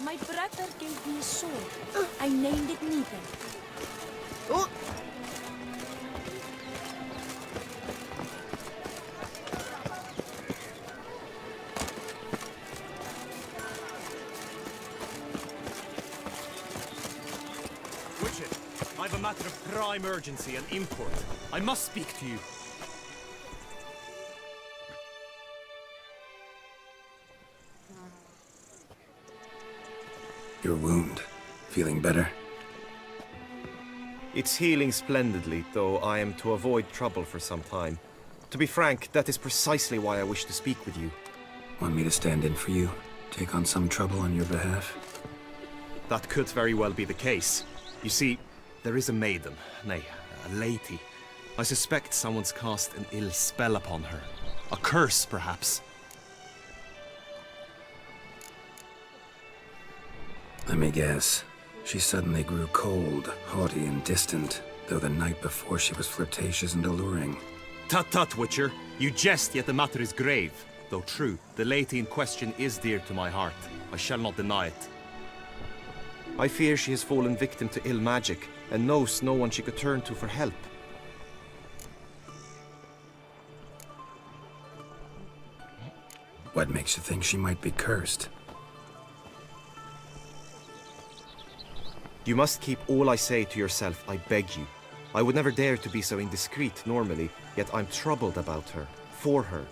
My brother gave me a sword. I named it Negan. Oh! Witcher, I've a matter of prime urgency and import. I must speak to you. Your wound. Feeling better? It's healing splendidly, though I am to avoid trouble for some time. To be frank, that is precisely why I wish to speak with you. Want me to stand in for you? Take on some trouble on your behalf? That could very well be the case. You see, there is a maiden, nay, a lady. I suspect someone's cast an ill spell upon her. A curse, perhaps. Let me guess. She suddenly grew cold, haughty, and distant, though the night before she was flirtatious and alluring. Tut tut, Witcher. You jest, yet the matter is grave. Though true, the lady in question is dear to my heart. I shall not deny it. I fear she has fallen victim to ill magic, and knows no one she could turn to for help. What makes you think she might be cursed? You must keep all I say to yourself, I beg you. I would never dare to be so indiscreet normally, yet I'm troubled about her, for her.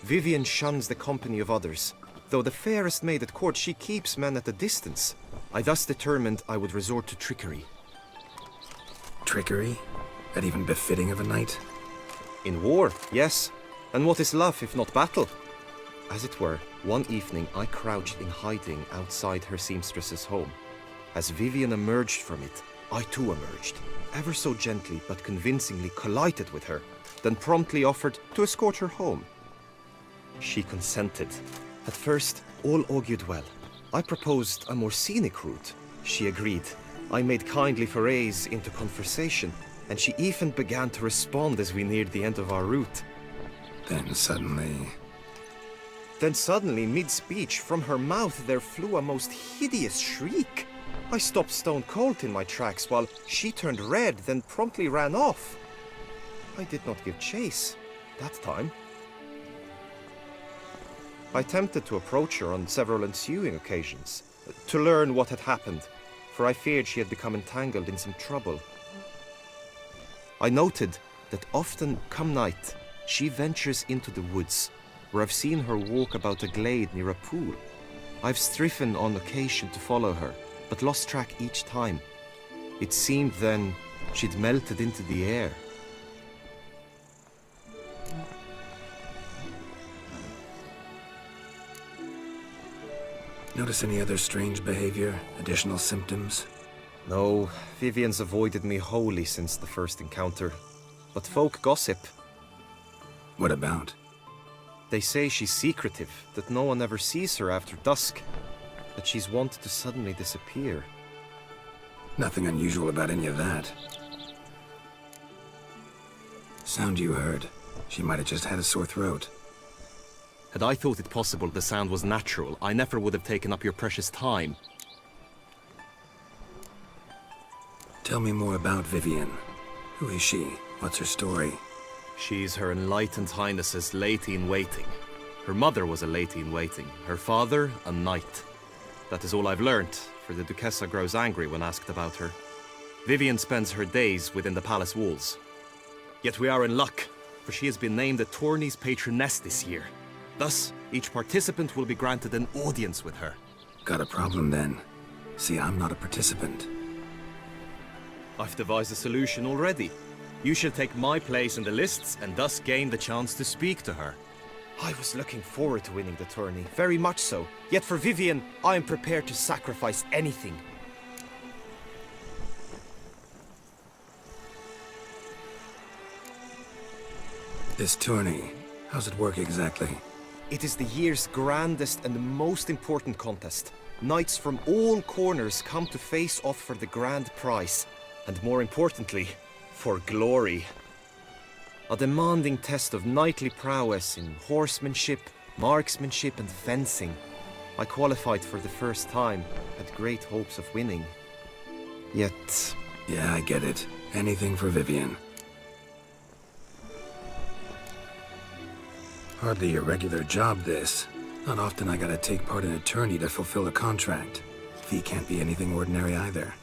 Vivienne shuns the company of others. Though the fairest maid at court, she keeps men at a distance. I thus determined I would resort to trickery. Trickery? That even befitting of a knight? In war, yes. And what is love if not battle? As it were, one evening I crouched in hiding outside her seamstress's home. As Vivienne emerged from it, I too emerged, ever so gently but convincingly collided with her, then promptly offered to escort her home. She consented. At first, all augured well. I proposed a more scenic route. She agreed. I made kindly forays into conversation, and she even began to respond as we neared the end of our route. Then suddenly, mid-speech, from her mouth there flew a most hideous shriek. I stopped stone cold in my tracks while she turned red, then promptly ran off. I did not give chase, that time. I attempted to approach her on several ensuing occasions, to learn what had happened, for I feared she had become entangled in some trouble. I noted that often, come night, she ventures into the woods, where I've seen her walk about a glade near a pool. I've striven on occasion to follow her, but lost track each time. It seemed then she'd melted into the air. notice any other strange behavior, additional symptoms? No, Vivienne's avoided me wholly since the first encounter. But folk gossip. What about? They say she's secretive, that no one ever sees her after dusk, that she's wont to suddenly disappear. Nothing unusual about any of that. Sound you heard. She might have just had a sore throat. Had I thought it possible the sound was natural, I never would have taken up your precious time. Tell me more about Vivienne. Who is she? What's her story? She's Her Enlightened Highness's lady-in-waiting. Her mother was a lady-in-waiting, her father a knight. That is all I've learnt, for the Duchessa grows angry when asked about her. Vivienne spends her days within the palace walls. Yet we are in luck, for she has been named the tourney's patroness this year. Thus, each participant will be granted an audience with her. Got a problem then. See, I'm not a participant. I've devised a solution already. You shall take my place in the lists and thus gain the chance to speak to her. I was looking forward to winning the tourney, very much so. Yet for Vivienne, I am prepared to sacrifice anything. This tourney, how's it work exactly? It is the year's grandest and most important contest. Knights from all corners come to face off for the grand prize. And more importantly, for glory. A demanding test of knightly prowess in horsemanship, Marksmanship and fencing. I qualified for the first time, had great hopes of winning. Yet... Yeah, I get it. Anything for Vivian. Hardly a regular job, this. Not often I gotta take part in a tourney to fulfill a contract. Fee can't be anything ordinary either.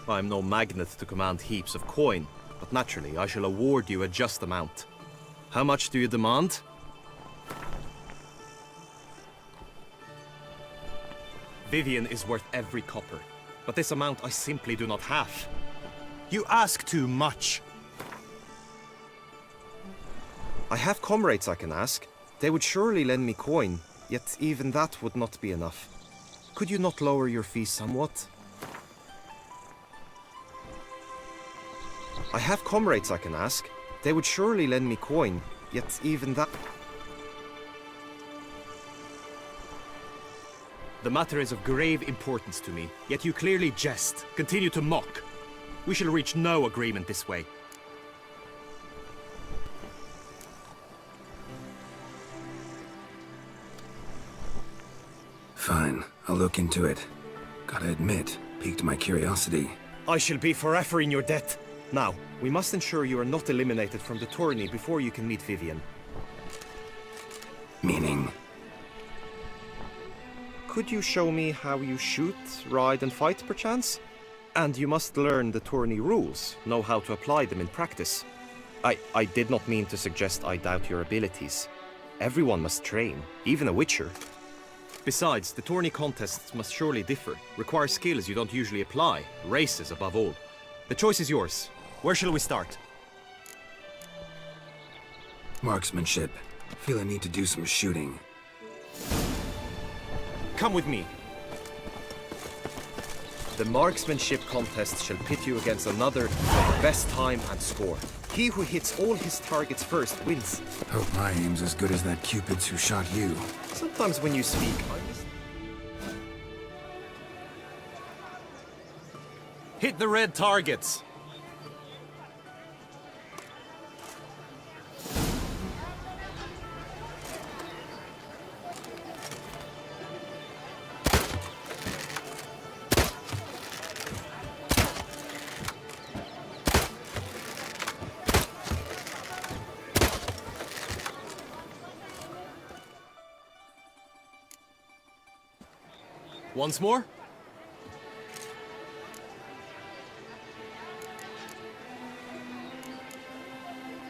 I'm no magnet to command heaps of coin, but naturally I shall award you a just amount. How much do you demand? Vivian is worth every copper, but this amount I simply do not have. You ask too much. I have comrades I can ask. They would surely lend me coin, yet even that would not be enough. Could you not lower your fees somewhat? I have comrades I can ask. They would surely lend me coin, yet even that... The matter is of grave importance to me, yet you clearly jest, continue to mock. We shall reach no agreement this way. Fine, I'll look into it. Gotta admit, piqued my curiosity. I shall be forever in your debt. Now, we must ensure you are not eliminated from the tourney before you can meet Vivian. Meaning? Could you show me how you shoot, ride and fight, perchance? And you must learn the tourney rules, know how to apply them in practice. I did not mean to suggest I doubt your abilities. Everyone must train, even a witcher. Besides, the tourney contests must surely differ, require skills you don't usually apply, races above all. The choice is yours. Where shall we start? Marksmanship. Feel I need to do some shooting. Come with me. The marksmanship contest shall pit you against another for the best time and score. He who hits all his targets first wins. Hope my aim's as good as that Cupid's who shot you. Sometimes when you speak, I miss... Hit the red targets! Once more?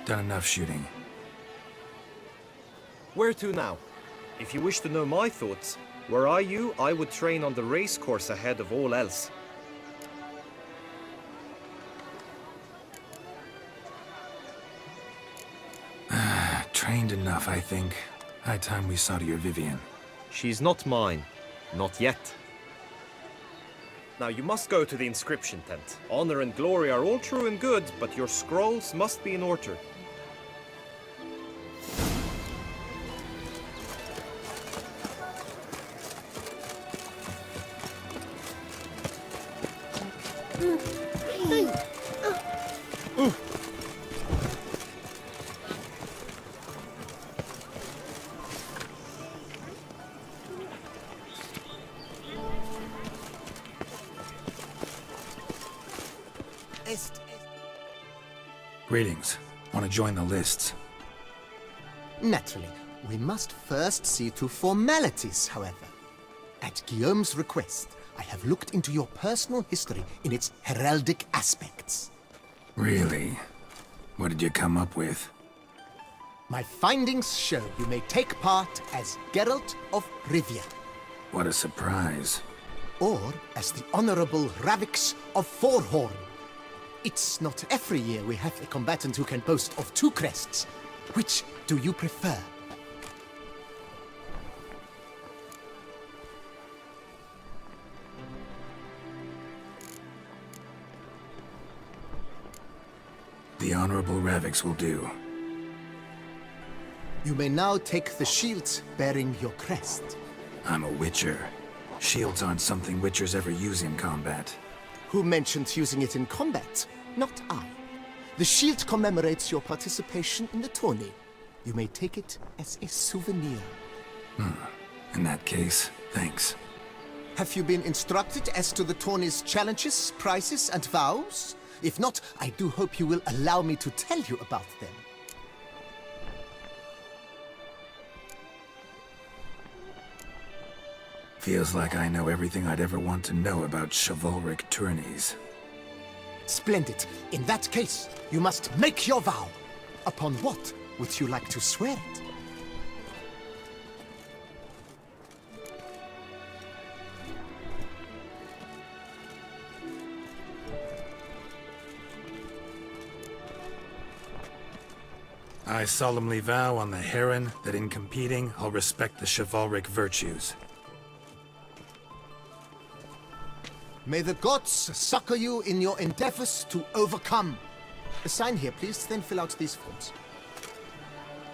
Done enough shooting. Where to now? If you wish to know my thoughts, were I you, I would train on the race course ahead of all else. Trained enough, I think. High time we saw to your Vivian. She's not mine. Not yet. Now you must go to the inscription tent. Honor and glory are all true and good, but your scrolls must be in order. Greetings. Want to join the lists? Naturally, we must first see to formalities, however. At Guillaume's request, I have looked into your personal history in its heraldic aspects. Really? What did you come up with? My findings show you may take part as Geralt of Rivia, What a surprise. or as the Honorable Ravix of Forhorn. It's not every year we have a combatant who can boast of 2 crests. Which do you prefer? The Honorable Ravix will do. You may now take the shields bearing your crest. I'm a Witcher. Shields aren't something Witchers ever use in combat. Who mentioned using it in combat? Not I. The shield commemorates your participation in the tourney. You may take it as a souvenir. In that case, thanks. Have you been instructed as to the tourney's challenges, prizes, and vows? If not, I do hope you will allow me to tell you about them. Feels like I know everything I'd ever want to know about chivalric tourneys. Splendid. In that case, you must make your vow. Upon what would you like to swear it? I solemnly vow on the Heron that in competing, I'll respect the chivalric virtues. May the gods succor you in your endeavors to overcome. Sign here, please, then fill out these forms.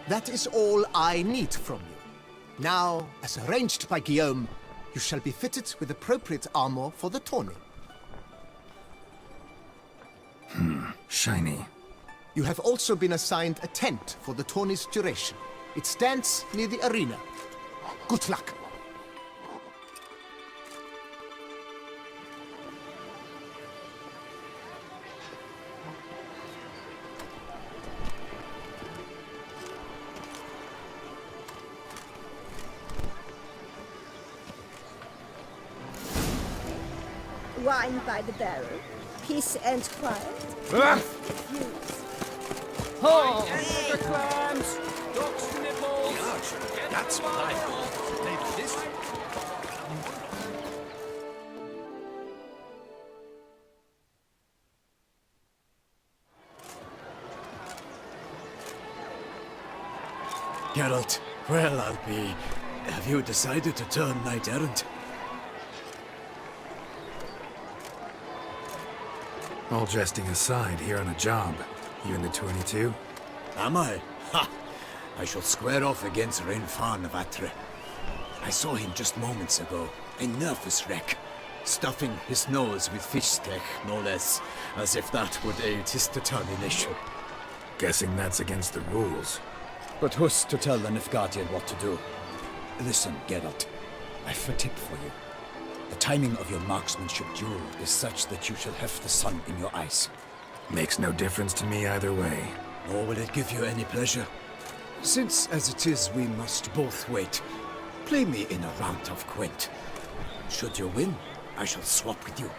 That is all I need from you. Now, as arranged by Guillaume, you shall be fitted with appropriate armor for the tourney. Shiny. You have also been assigned a tent for the tourney's duration. It stands near the arena. Good luck. Wine by the barrel, peace and quiet. That's what I thought. Maybe this. Geralt, well, I'll be. Have you decided to turn knight errant? All jesting aside, here on a job. You in the tourney too? Am I? Ha! I shall square off against Renfan of Atre. I saw him just moments ago, a nervous wreck, stuffing his nose with fish steak, no less, as if that would aid his determination. Guessing that's against the rules. But who's to tell the Nilfgaardian what to do? Listen, Geralt, I've a tip for you. The timing of your marksmanship duel is such that you shall have the sun in your eyes. Makes no difference to me either way. Nor will it give you any pleasure. Since, as it is, we must both wait, play me in a round of Gwent. Should you win, I shall swap with you.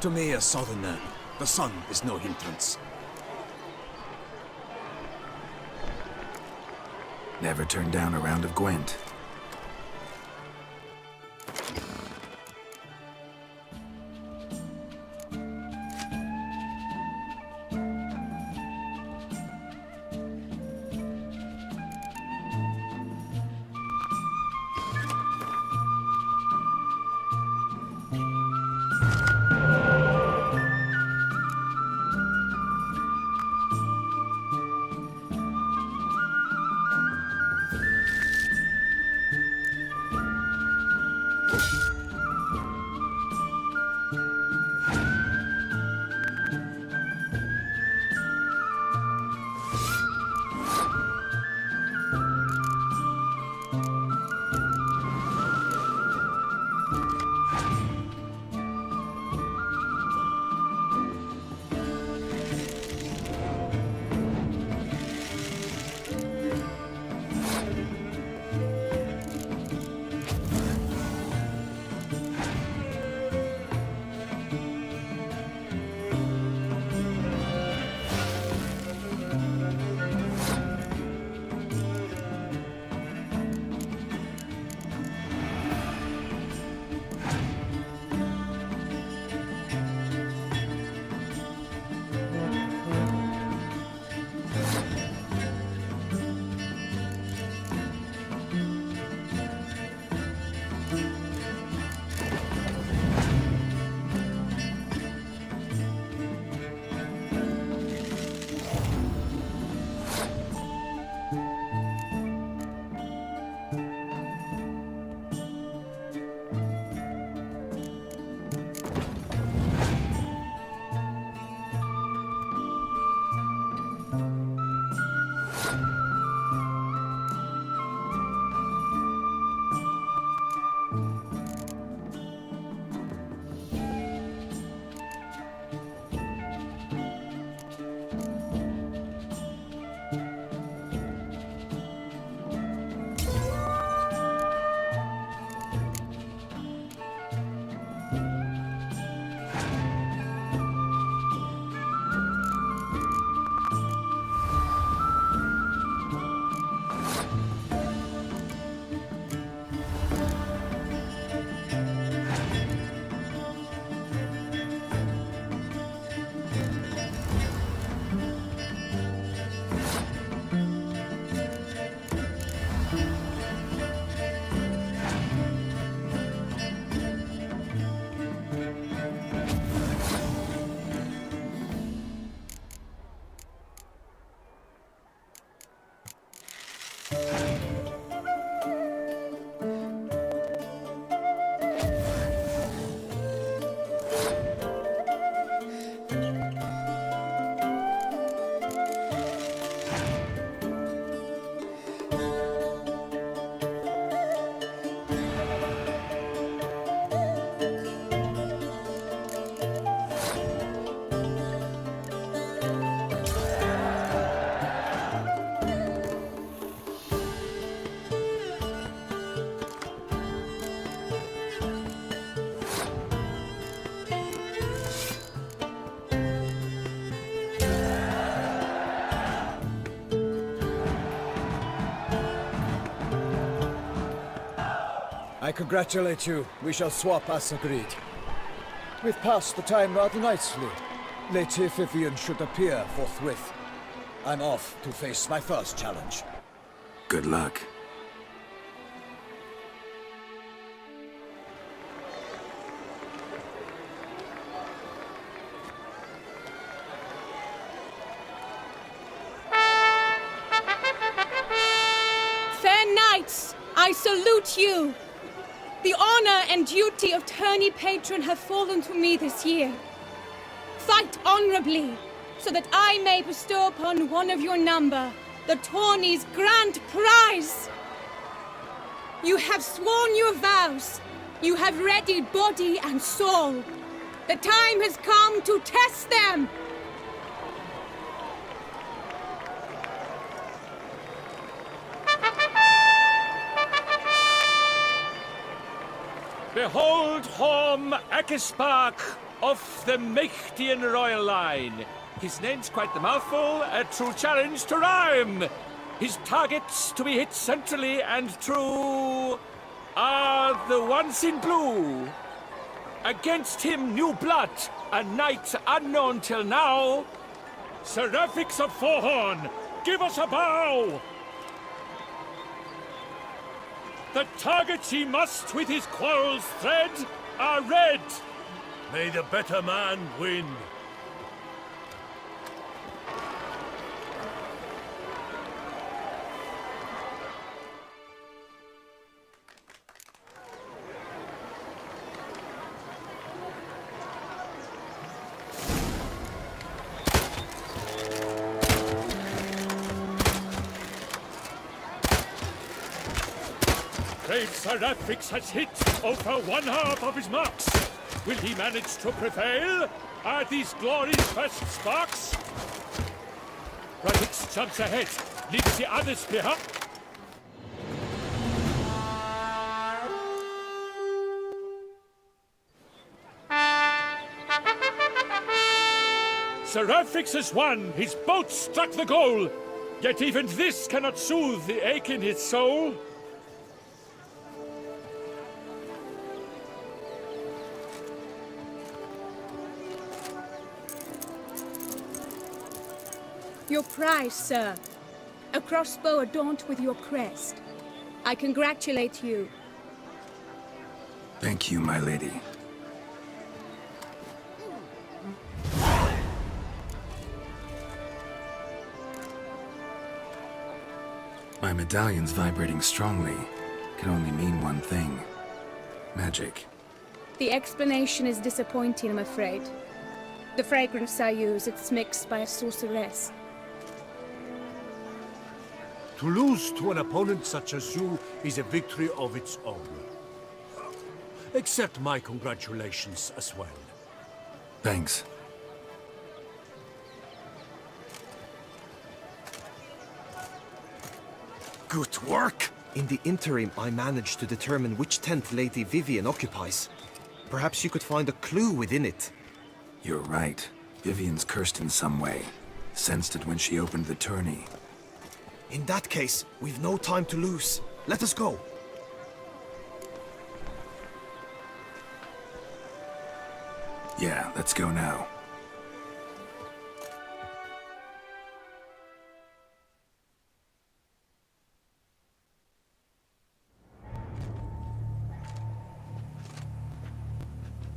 To me, a southerner, the sun is no hindrance. Never turn down a round of Gwent. I congratulate you. We shall swap as agreed. We've passed the time rather nicely. Lady Vivian should appear forthwith. I'm off to face my first challenge. Good luck. Fair knights, I salute you. The honor and duty of tourney patron have fallen to me this year. Fight honorably, so that I may bestow upon one of your number the tourney's grand prize. You have sworn your vows. You have readied body and soul. The time has come to test them. Behold Horm Akispark of the Mechtian royal line. His name's quite the mouthful, a true challenge to rhyme. His targets to be hit centrally and true are the ones in blue. Against him, new blood, a knight unknown till now. Seraphix of Forhorn, give us a bow! The targets he must with his quarrels thread are red. May the better man win. Brave Seraphix has hit over 1/2 of his marks. Will he manage to prevail? Are these glory's first sparks? Radix jumps ahead, leaves the others behind. Seraphix has won, his boat struck the goal. Yet even this cannot soothe the ache in his soul. Your prize, sir. A crossbow adorned with your crest. I congratulate you. Thank you, my lady. My medallion's vibrating strongly. Can only mean one thing. Magic. The explanation is disappointing, I'm afraid. The fragrance I use, it's mixed by a sorceress. To lose to an opponent such as you is a victory of its own. Accept my congratulations as well. Thanks. Good work! In the interim, I managed to determine which tent Lady Vivian occupies. Perhaps you could find a clue within it. You're right. Vivian's cursed in some way. Sensed it when she opened the tourney. In that case, we've no time to lose. Let us go. Yeah, let's go now.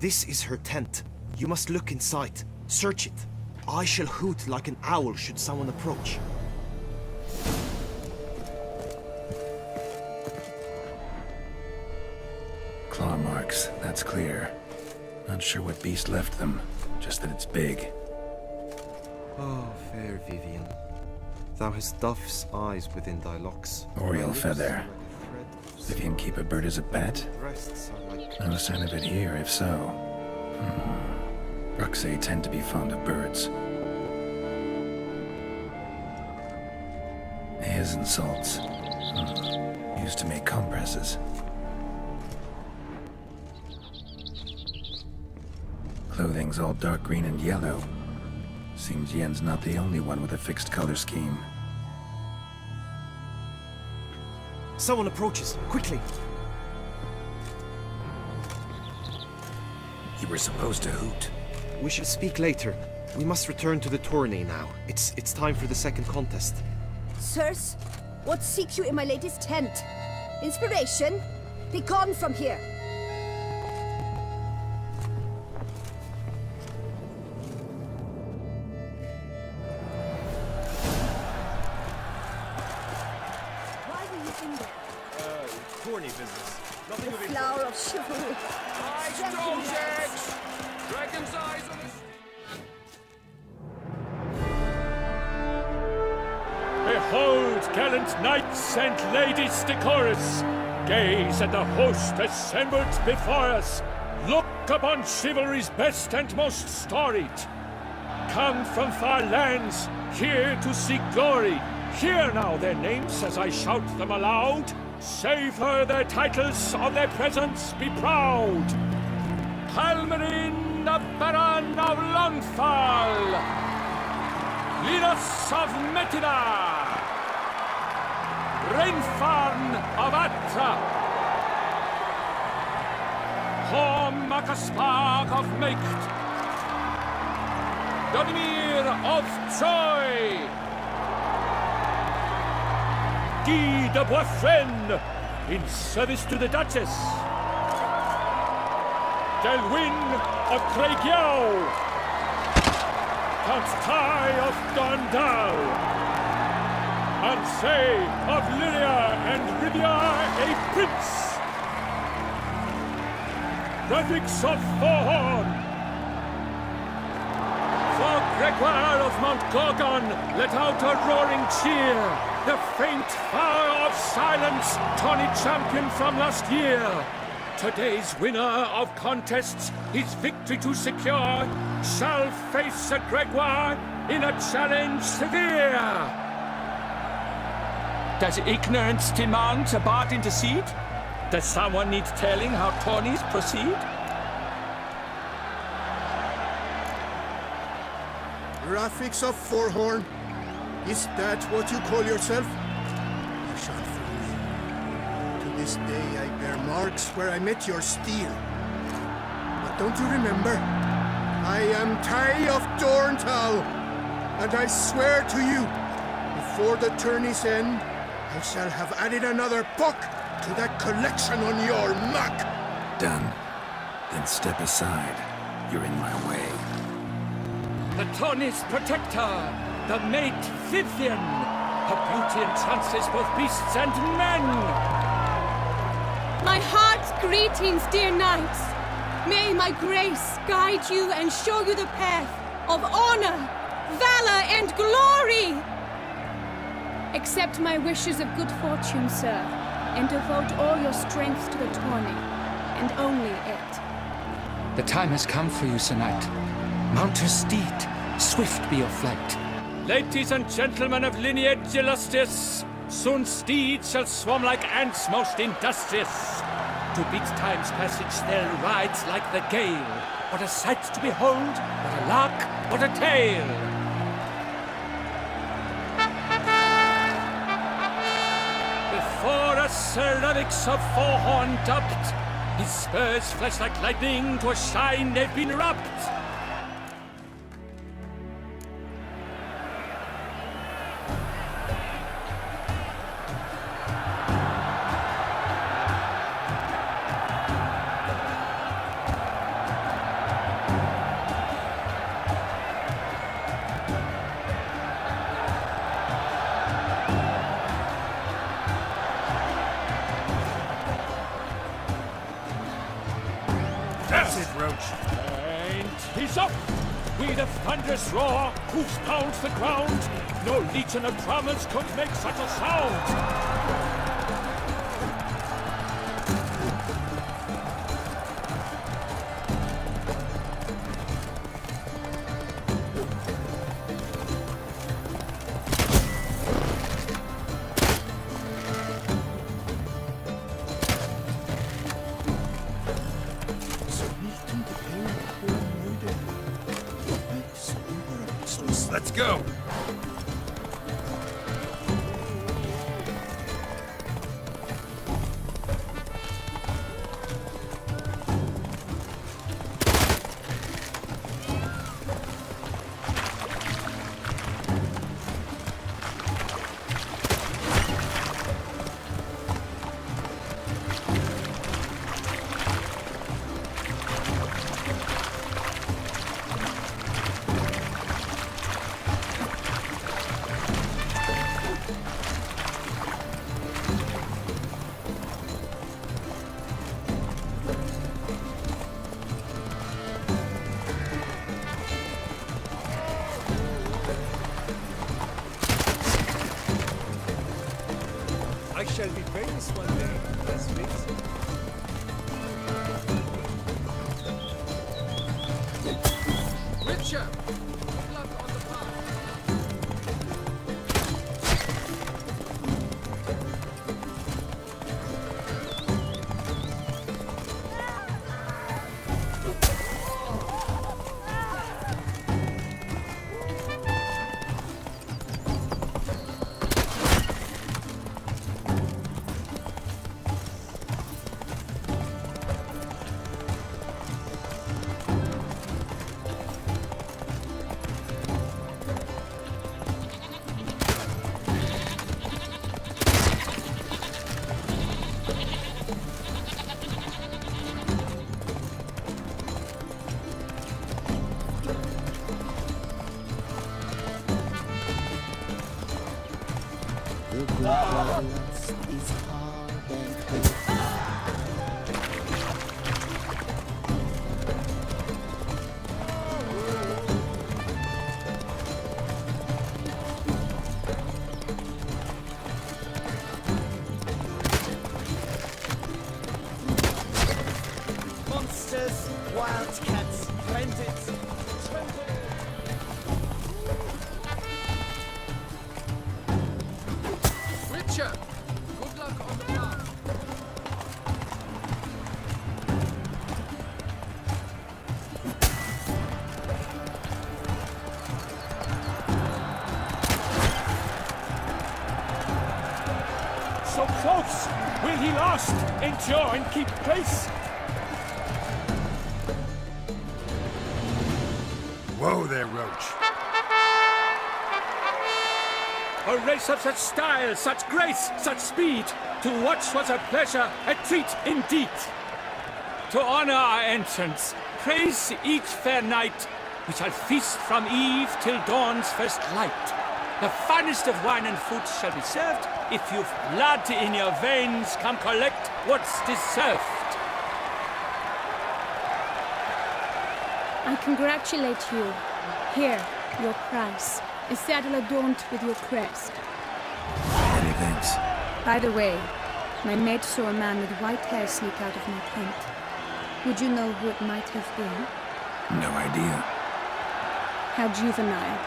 This is her tent. You must look inside. Search it. I shall hoot like an owl should someone approach. Claw marks, that's clear. Not sure what beast left them, just that it's big. Oh, fair Vivian. Thou hast dove's eyes within thy locks. Oriole feather. Vivian keep a bird as a pet? Breasts are like... Not a sign of it here, if so. Bruxae tend to be fond of birds. Hairs and salts. Used to make compresses. Clothing's all dark green and yellow. Seems Yen's not the only one with a fixed color scheme. Someone approaches. Quickly! You were supposed to hoot. We should speak later. We must return to the tourney now. It's time for the second contest. Sirs, what seek you in my lady's tent? Inspiration? Be gone from here! Why were you in there? Tourney business. The flower of chivalry. Strengthen your hands. Dragon's eyes on this. Behold, gallant knights and ladies decorous, gaze at the host assembled before us. Look upon chivalry's best and most storied. Come from far lands, here to seek glory. Hear now their names as I shout them aloud. Savor their titles, of their presence be proud. Halmarin, the Baron of Lonfal. Linus of Metina. Reinfarn of Atra. Horm Akaspag of Meikt. Donimir of Troy. Guy de Boisfren, in service to the Duchess. Delwyn of Craigiau. Count Tai of Dondal. Ansay of Lilia and Rivia a prince. Radix of Thorn. For Gregoire of Mount Gorgon, let out a roaring cheer. The faint fire of silence, tawny champion from last year. Today's winner of contests, his victory to secure, shall face Sir Gregoire in a challenge severe. Does ignorance demand a bard intercede? Does someone need telling how tourneys proceed? Graphics of Forhorn. Is that what you call yourself? You shall fool me. To this day I bear marks where I met your steel. But don't you remember? I am Tai of Dorntal, and I swear to you, before the tourney's end, I shall have added another buck to that collection on your map. Done. Then step aside. You're in my way. The tourney's protector, the mate Vivian. Her beauty entrances both beasts and men. My heart's greetings, dear knights. May my grace guide you and show you the path of honor, valor, and glory. Accept my wishes of good fortune, sir, and devote all your strength to the tourney, and only it. The time has come for you, Sir Knight. Mount your steed. Swift be your flight. Ladies and gentlemen of lineage illustrious, soon steeds shall swarm like ants most industrious. To beat time's passage they'll ride like the gale. What a sight to behold, what a lark, what a tale! Before us Sir Radix of Forhorn dubbed, his spurs flash like lightning, to a shine they've been rubbed. That's it, Roach. And he's up! With a thunderous roar, hoofs pounds the ground. No legion of drummers could make such a sound. Let's go. I shall be famous one day. Let's face it. Witcher! Good luck on the path. The good lust is hard and cold. Monsters, wildcats, bandits, Witcher! Good luck on the path. So close! Will he last, endure, and keep pace? Whoa there, Roach. A race of such style, such grace, such speed. To watch was a pleasure, a treat indeed. To honor our entrance, praise each fair night, we shall feast from eve till dawn's first light. The finest of wine and food shall be served. If you've blood in your veins, come collect what's deserved. I congratulate you. Here, your prize. A saddle adorned with your crest. Many thanks. By the way, my mate saw a man with white hair sneak out of my tent. Would you know who it might have been? No idea. How juvenile.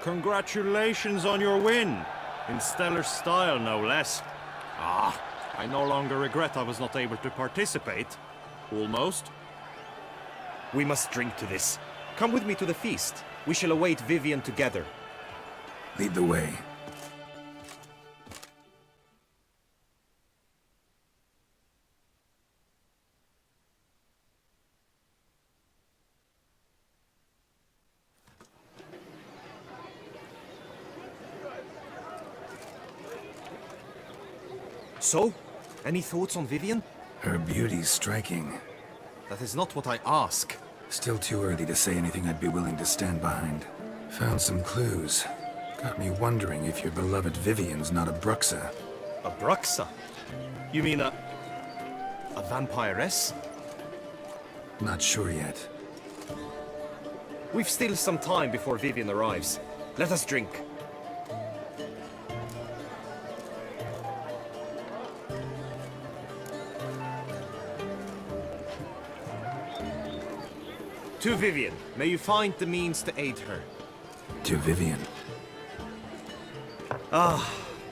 Congratulations on your win. In stellar style, no less. Ah, I no longer regret I was not able to participate. Almost. We must drink to this. Come with me to the feast. We shall await Vivian together. Lead the way. So, any thoughts on Vivian? Her beauty's striking. That is not what I ask. Still too early to say anything I'd be willing to stand behind. Found some clues. Got me wondering if your beloved Vivian's not a Bruxa. A Bruxa? You mean a vampiress? Not sure yet. We've still some time before Vivian arrives. Let us drink. To Vivian, may you find the means to aid her. To Vivian.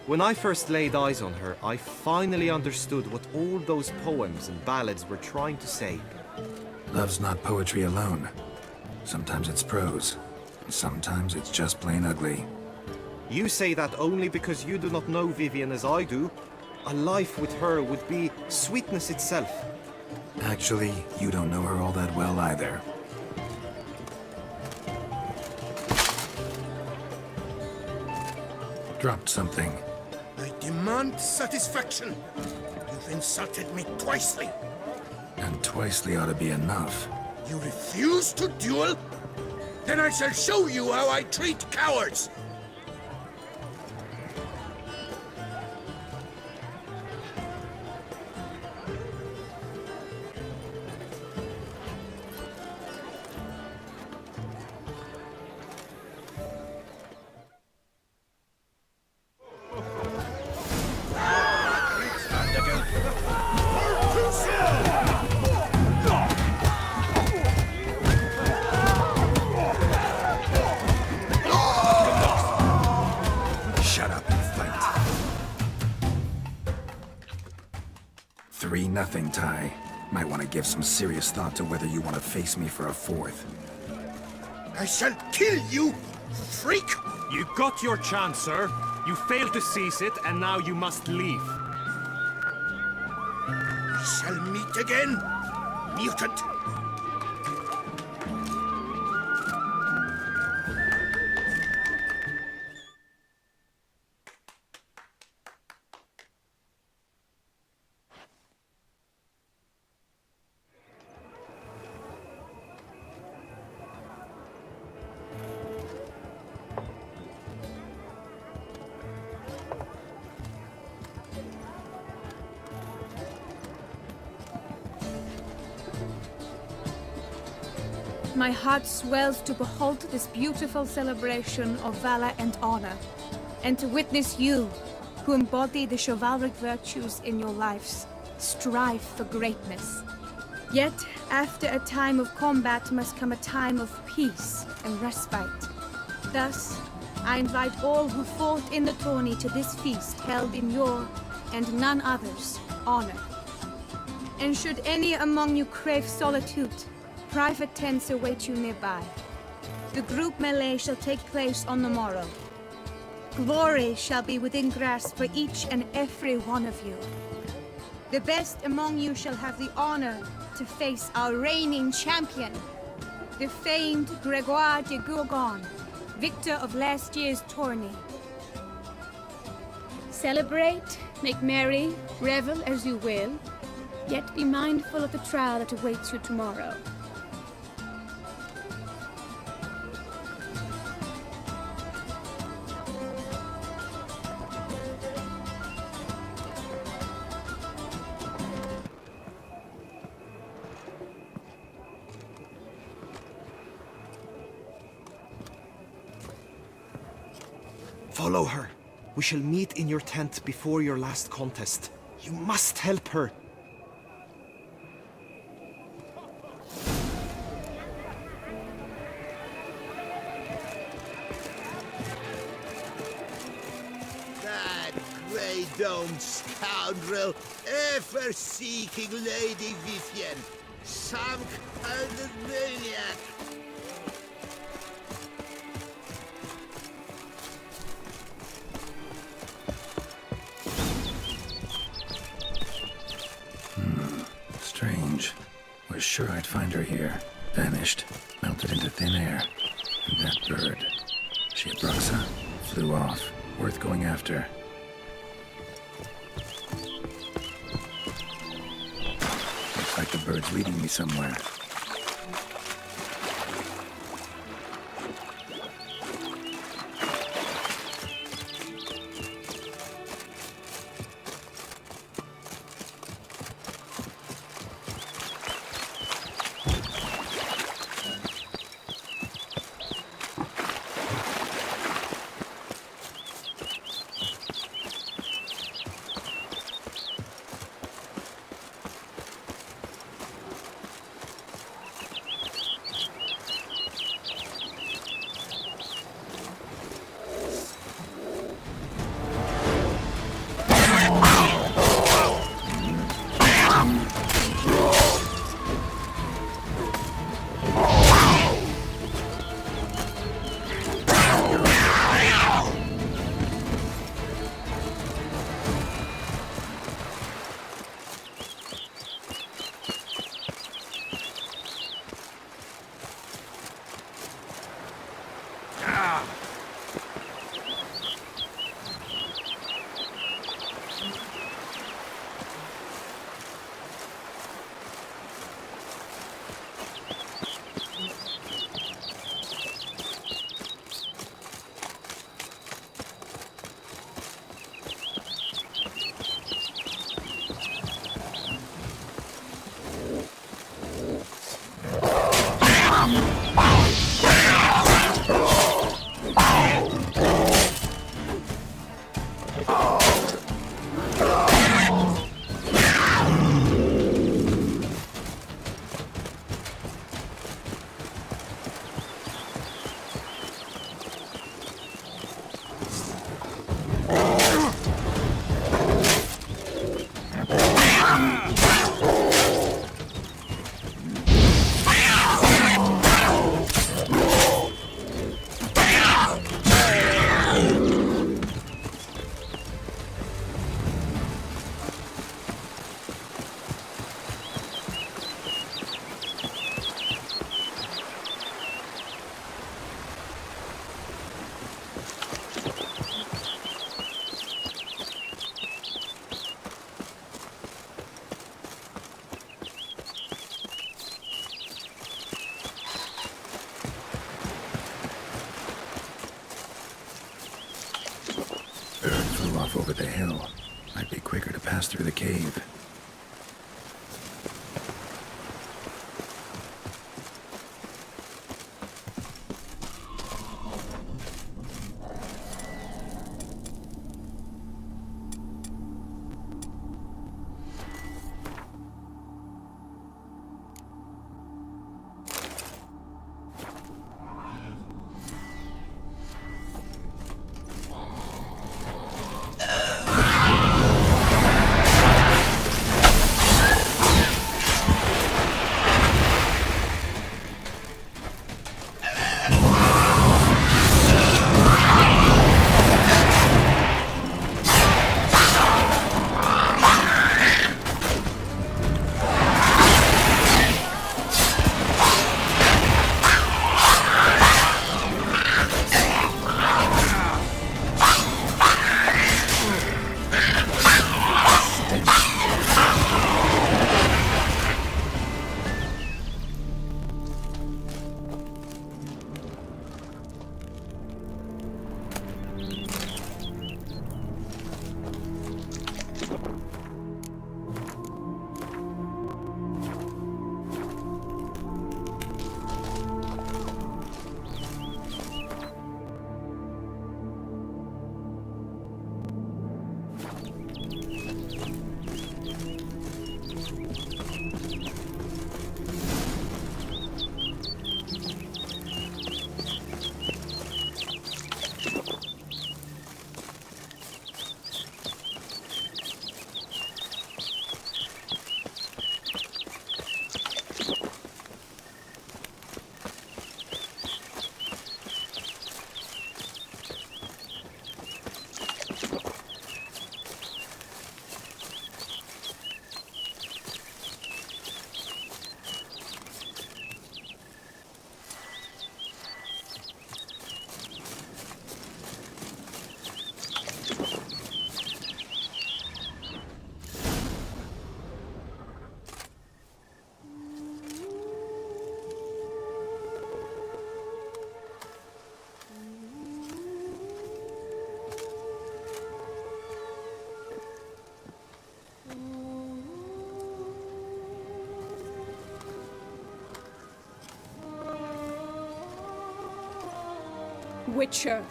When I first laid eyes on her, I finally understood what all those poems and ballads were trying to say. Love's not poetry alone. Sometimes it's prose. And sometimes it's just plain ugly. You say that only because you do not know Vivian as I do. A life with her would be sweetness itself. Actually, you don't know her all that well either. Dropped something. I demand satisfaction. You've insulted me twicely. And twicely ought to be enough. You refuse to duel? Then I shall show you how I treat cowards! nothing, Ty. Might want to give some serious thought to whether you want to face me for a fourth. I shall kill you, freak! You got your chance, sir. You failed to seize it, and now you must leave. We shall meet again, mutant! My heart swells to behold this beautiful celebration of valor and honor, and to witness you, who embody the chivalric virtues in your lives, strive for greatness. Yet, after a time of combat must come a time of peace and respite. Thus, I invite all who fought in the tourney to this feast held in your, and none other's, honor. And should any among you crave solitude, private tents await you nearby. The group melee shall take place on the morrow. Glory shall be within grasp for each and every one of you. The best among you shall have the honor to face our reigning champion, the famed Gregoire de Gourgon, victor of last year's tourney. Celebrate, make merry, revel as you will, yet be mindful of the trial that awaits you tomorrow. Follow her. We shall meet in your tent before your last contest. You must help her. That grey-domed scoundrel, ever-seeking Lady Vivienne, some kind of maniac. Strange. Was sure I'd find her here. Vanished. Melted into thin air. And that bird. She a Bruxa? Flew off. Worth going after. Looks like the bird's leading me somewhere. off over the hill. Might be quicker to pass through the cave. Witcher.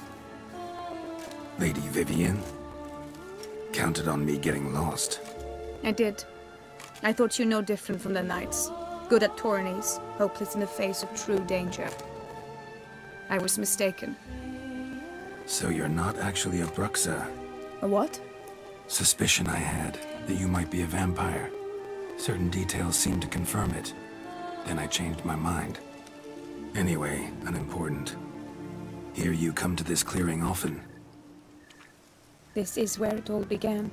Lady Vivienne? Counted on me getting lost. I did. I thought you no different from the knights. Good at tourneys, hopeless in the face of true danger. I was mistaken. So you're not actually a Bruxa? A what? Suspicion I had, that you might be a vampire. Certain details seemed to confirm it. Then I changed my mind. Anyway, unimportant. Hear you come to this clearing often. This is where it all began.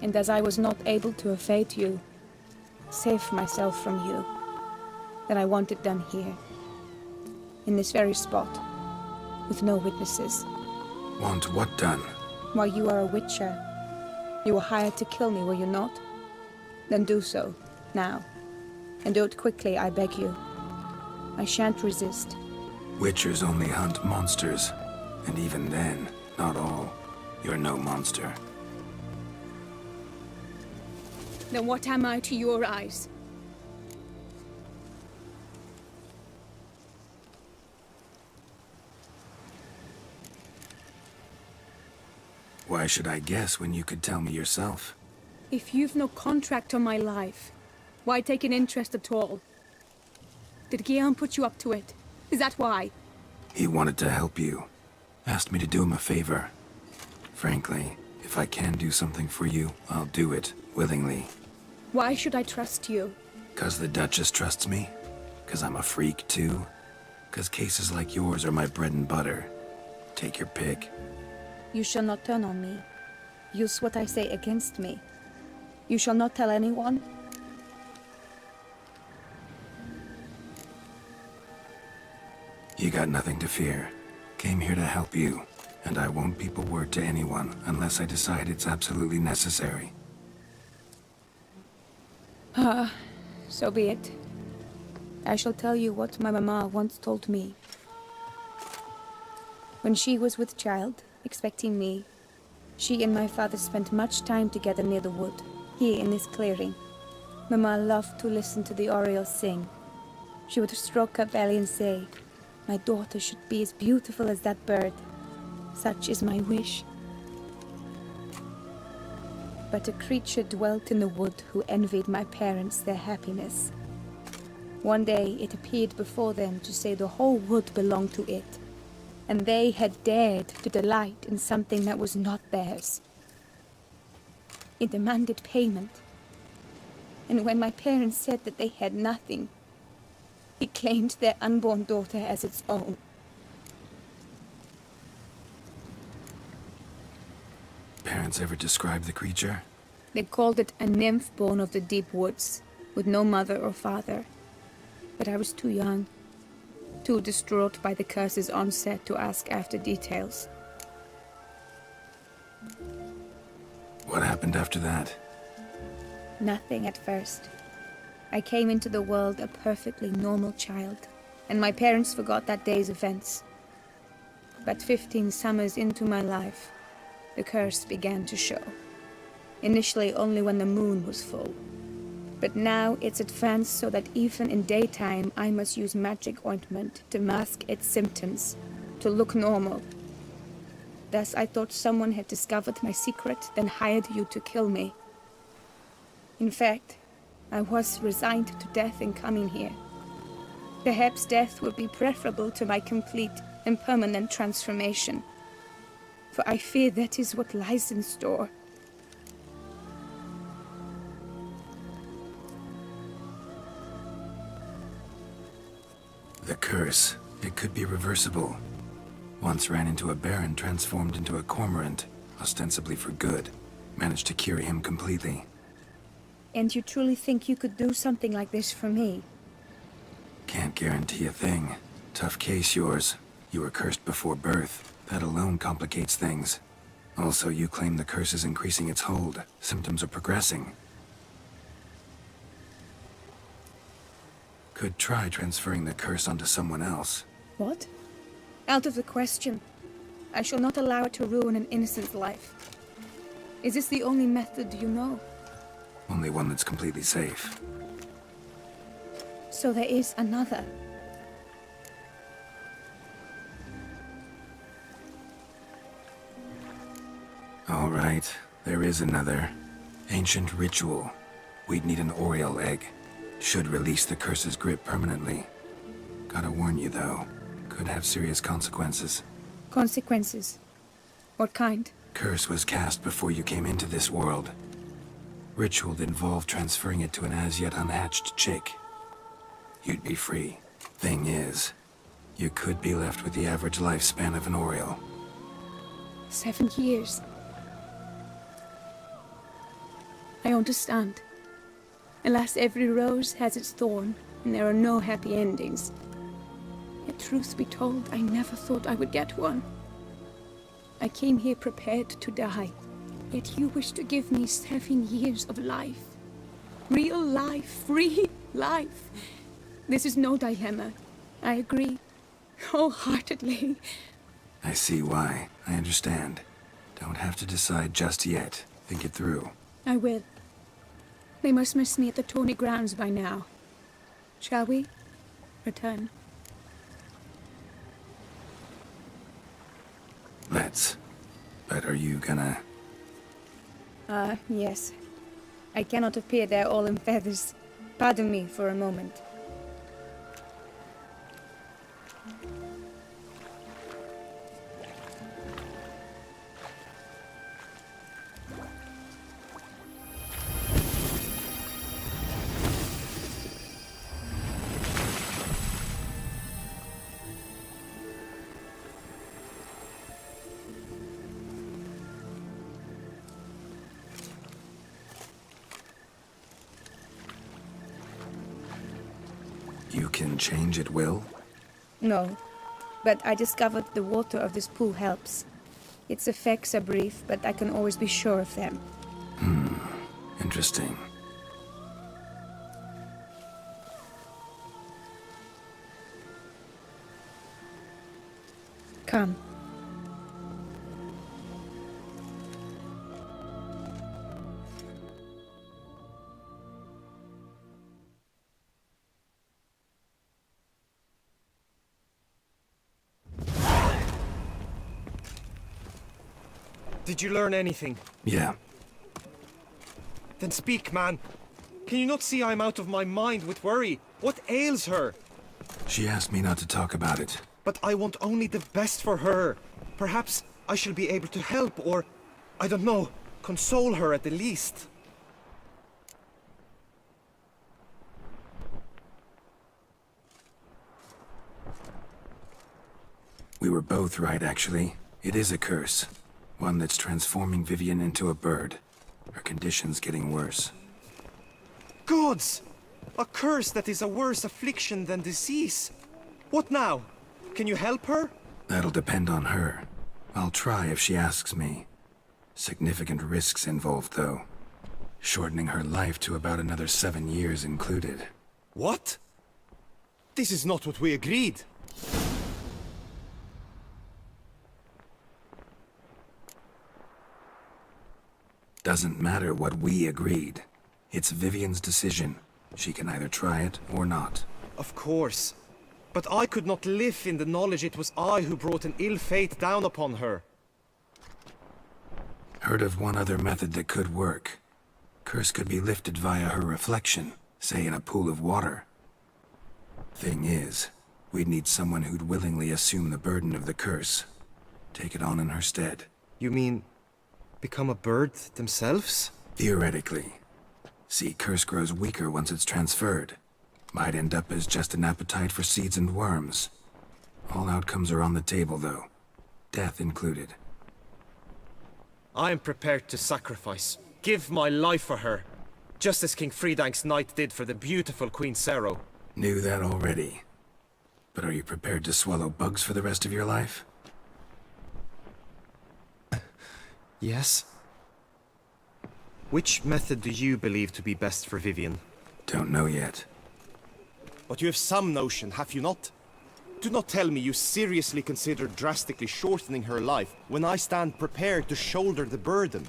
And as I was not able to evade you, save myself from you, then I want it done here. In this very spot. With no witnesses. Want what done? Why, you are a witcher. You were hired to kill me, were you not? Then do so, now. And do it quickly, I beg you. I shan't resist. Witchers only hunt monsters. And even then, not all. You're no monster. Then what am I to your eyes? Why should I guess when you could tell me yourself? If you've no contract on my life, why take an interest at all? Did Guillaume put you up to it? Is that why? He wanted to help you. Asked me to do him a favor. Frankly, if I can do something for you, I'll do it, willingly. Why should I trust you? 'Cause the Duchess trusts me? 'Cause I'm a freak, too? 'Cause cases like yours are my bread and butter? Take your pick. You shall not turn on me. Use what I say against me. You shall not tell anyone? You got nothing to fear. Came here to help you, and I won't peep a word to anyone unless I decide it's absolutely necessary. So be it. I shall tell you what my mama once told me. When she was with child, expecting me, She and my father spent much time together near the wood, here in this clearing. Mama loved to listen to the orioles sing. She would stroke her belly and say, "My daughter should be as beautiful as that bird. Such is my wish." But a creature dwelt in the wood who envied my parents their happiness. One day it appeared before them to say the whole wood belonged to it, and they had dared to delight in something that was not theirs. It demanded payment, and when my parents said that they had nothing, it claimed their unborn daughter as its own. Parents ever describe the creature? They called it a nymph born of the deep woods, with no mother or father. But I was too young, too distraught by the curse's onset to ask after details. What happened after that? Nothing at first. I came into the world a perfectly normal child, and my parents forgot that day's events. But 15 summers into my life, the curse began to show. Initially only when the moon was full. But now it's advanced so that even in daytime I must use magic ointment to mask its symptoms, to look normal. Thus I thought someone had discovered my secret, then hired you to kill me. In fact, I was resigned to death in coming here. Perhaps death would be preferable to my complete and permanent transformation. For I fear that is what lies in store. The curse. It could be reversible. Once ran into a baron transformed into a cormorant, ostensibly for good. Managed to cure him completely. And you truly think you could do something like this for me? Can't guarantee a thing. Tough case, yours. You were cursed before birth. That alone complicates things. Also, you claim the curse is increasing its hold. Symptoms are progressing. Could try transferring the curse onto someone else. What? Out of the question. I shall not allow it to ruin an innocent life. Is this the only method you know? Only one that's completely safe. So there is another. All right, there is another. Ancient ritual. We'd need an Oriole egg. Should release the curse's grip permanently. Gotta warn you, though. Could have serious consequences. Consequences? What kind? Curse was cast before you came into this world. Ritual involved transferring it to an as-yet unhatched chick. You'd be free. Thing is, you could be left with the average lifespan of an Oriole. 7 years. I understand. Alas, every rose has its thorn, and there are no happy endings. Yet truth be told, I never thought I would get one. I came here prepared to die, yet you wish to give me 7 years of life. Real life, free life. This is no dilemma. I agree, wholeheartedly. I see why. I understand. Don't have to decide just yet. Think it through. I will. They must miss me at the Tawny grounds by now. Shall we? Return. Let's. But are you gonna... Yes. I cannot appear there all in feathers. Pardon me for a moment. You can change at will? No, but I discovered the water of this pool helps. Its effects are brief, but I can always be sure of them. Interesting. Come. Did you learn anything? Yeah. Then speak, man. Can you not see I'm out of my mind with worry? What ails her? She asked me not to talk about it. But I want only the best for her. Perhaps I shall be able to help, or, I don't know, console her at the least. We were both right, actually. It is a curse. One that's transforming Vivian into a bird. Her condition's getting worse. Gods! A curse that is a worse affliction than disease. What now? Can you help her? That'll depend on her. I'll try if she asks me. Significant risks involved, though. Shortening her life to about another 7 years included. What? This is not what we agreed. Doesn't matter what we agreed. It's Vivian's decision. She can either try it or not. Of course. But I could not live in the knowledge it was I who brought an ill fate down upon her. Heard of one other method that could work. Curse could be lifted via her reflection, say in a pool of water. Thing is, we'd need someone who'd willingly assume the burden of the curse. Take it on in her stead. You mean, become a bird themselves? Theoretically. See, curse grows weaker once it's transferred. Might end up as just an appetite for seeds and worms. All outcomes are on the table, though. Death included. I am prepared to sacrifice. Give my life for her. Just as King Fridank's knight did for the beautiful Queen Sero. Knew that already. But are you prepared to swallow bugs for the rest of your life? Yes. Which method do you believe to be best for Vivian? Don't know yet. But you have some notion, have you not? Do not tell me you seriously consider drastically shortening her life when I stand prepared to shoulder the burden.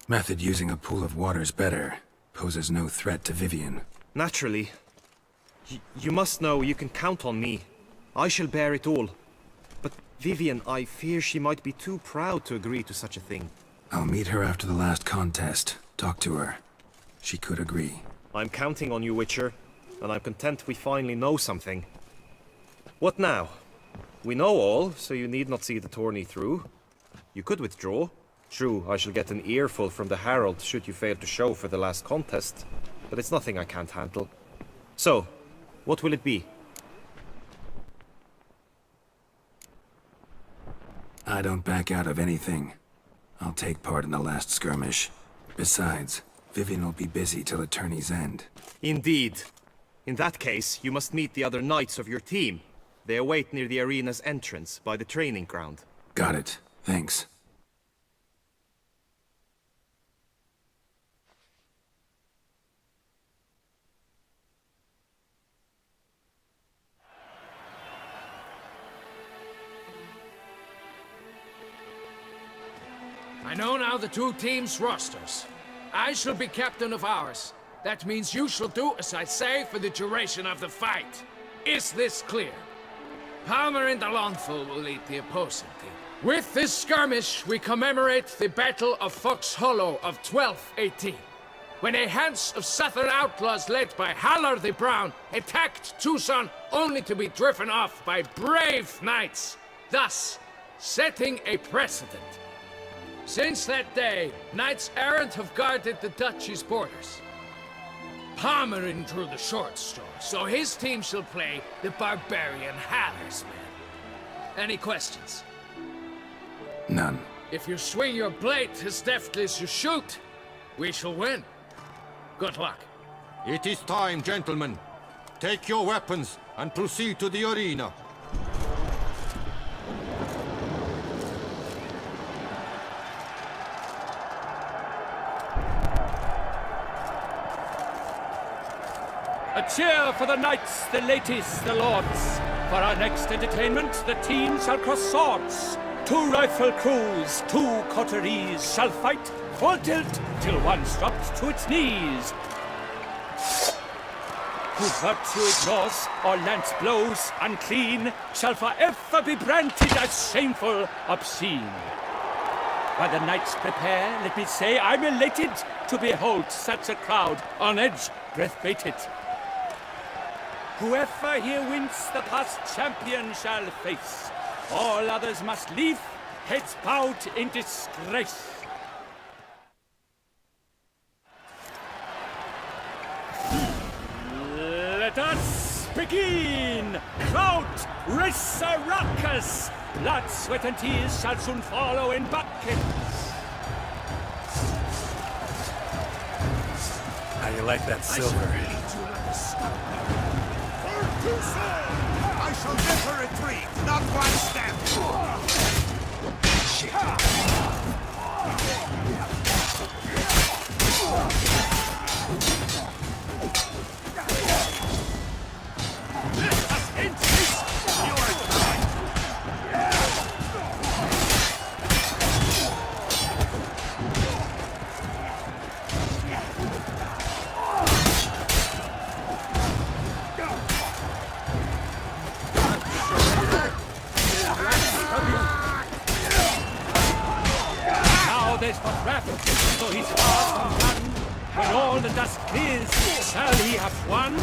Method using a pool of water's better. Poses no threat to Vivian. Naturally. You must know you can count on me. I shall bear it all. But Vivian, I fear she might be too proud to agree to such a thing. I'll meet her after the last contest. Talk to her. She could agree. I'm counting on you, Witcher. And I'm content we finally know something. What now? We know all, so you need not see the tourney through. You could withdraw. True, I shall get an earful from the Herald should you fail to show for the last contest. But it's nothing I can't handle. So, what will it be? I don't back out of anything. I'll take part in the last skirmish. Besides, Vivian will be busy till the tourney's end. Indeed. In that case, you must meet the other knights of your team. They await near the arena's entrance, by the training ground. Got it. Thanks. I know now the two teams' rosters. I shall be captain of ours. That means you shall do as I say for the duration of the fight. Is this clear? Palmer and Alonful will lead the opposing team. With this skirmish, we commemorate the Battle of Fox Hollow of 1218, when a Hans of Southern outlaws led by Halar the Brown attacked Tucson only to be driven off by brave knights, thus setting a precedent. Since that day, knights errant have guarded the duchy's borders. Palmerin drew the short straw, so his team shall play the barbarian Halar's men. Any questions? None. If you swing your blade as deftly as you shoot, we shall win. Good luck. It is time, gentlemen. Take your weapons and proceed to the arena. A cheer for the knights, the ladies, the lords. For our next entertainment, the teams shall cross swords. 2 rifle crews, 2 coteries shall fight full tilt till one's dropped to its knees. who virtue ignores or lance blows unclean shall forever be branded as shameful, obscene. While the knights prepare, let me say I'm elated to behold such a crowd on edge, breath-baited. Whoever here wins the past champion shall face. All others must leave, heads bowed in disgrace. Let us begin! Crowd, race a ruckus! Blood, sweat, and tears shall soon follow in buckets. How you like that silver? I shall never retreat, not one step! There's but wrath, though he's far from done. When all the dust clears, shall he have won?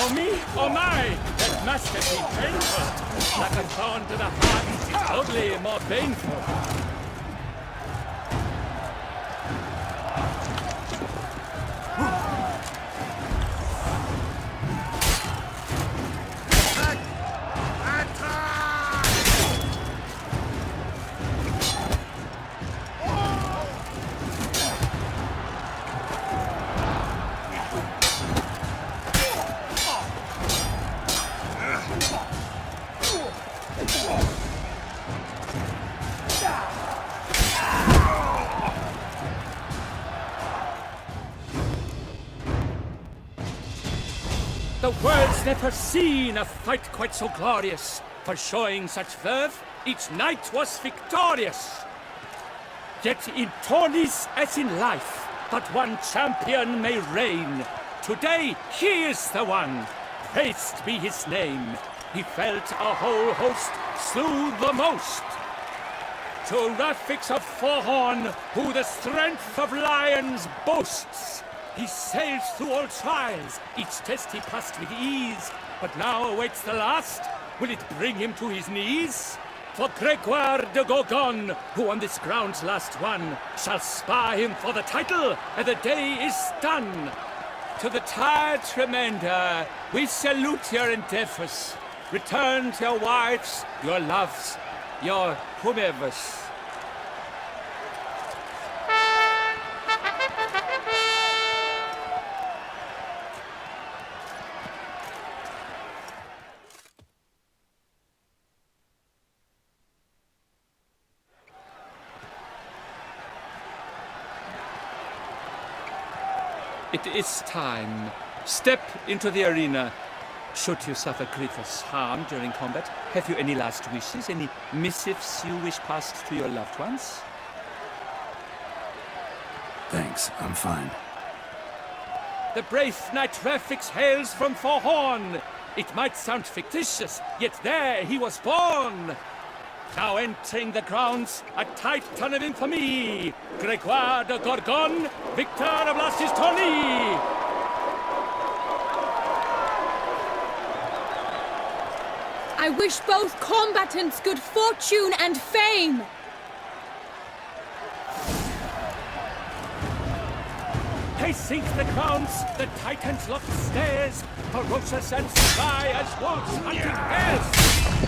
Oh me, oh my, that must have been painful. Like a thorn to the heart, it's only more painful. The world's never seen a fight quite so glorious. For showing such verve, each knight was victorious. Yet in tourneys as in life, but one champion may reign. Today he is the one, praised be his name. He felt a whole host, slew the most. To Rafix of Forhorn, who the strength of lions boasts. He sailed through all trials, each test he passed with ease. But now awaits the last, will it bring him to his knees? For Gregoire de Gorgon, who on this ground's last won, shall spar him for the title, and the day is done. To the tired Tremenda, we salute your endeavors. Return to your wives, your loves, your whomevers. It is time. Step into the arena. Should you suffer grievous harm during combat, have you any last wishes, any missives you wish passed to your loved ones? Thanks, I'm fine. The brave knight Rafix hails from Forhorn. It might sound fictitious, yet there he was born. Now entering the grounds, a titan of infamy, Gregoire de Gorgon, victor of last his tourney. I wish both combatants good fortune and fame. Pacing the grounds, the titans locked stairs, ferocious and spry as wolves hunting bears.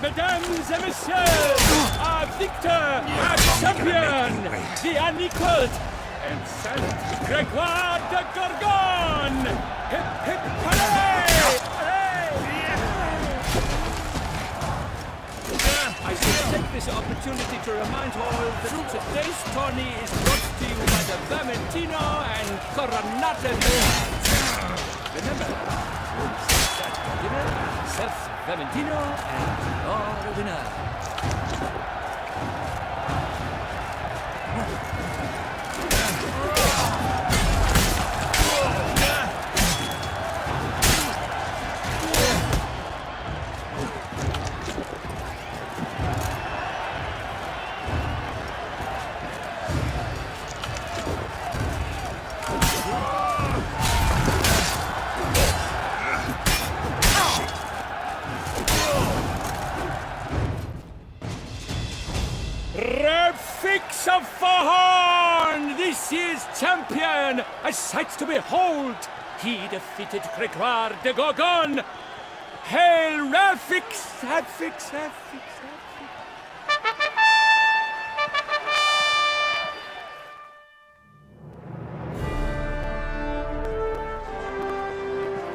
Mesdames et messieurs, our victor, our champion, the unequaled and silent Gregoire de Gorgon! Hip hip hooray! I should take this opportunity to remind all that today's tourney is brought to you by the Vermentino and Coronata Mills. Remember, winner, self Vermentino and you're a winner. Horn, this year's champion, a sight to behold. He defeated Gregoire de Gorgon. Hail Ralphix, Ralphix, Ralphix, Ralphix.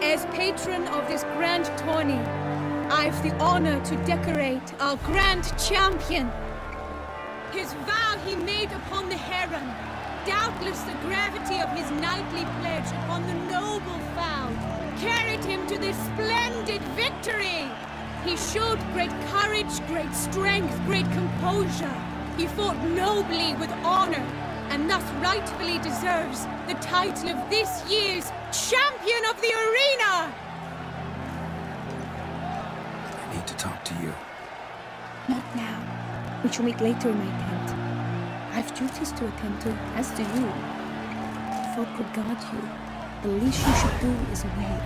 As patron of this grand tourney, I've the honor to decorate our grand champion. His vow he made upon the heron, doubtless the gravity of his knightly pledge upon the noble fowl, carried him to this splendid victory. He showed great courage, great strength, great composure. He fought nobly with honor, and thus rightfully deserves the title of this year's Champion of the Arena! I need to talk to you. Not now. We shall meet later in my tent. I've duties to attend to, as do you. Folk could guard you. The least you should do is wave.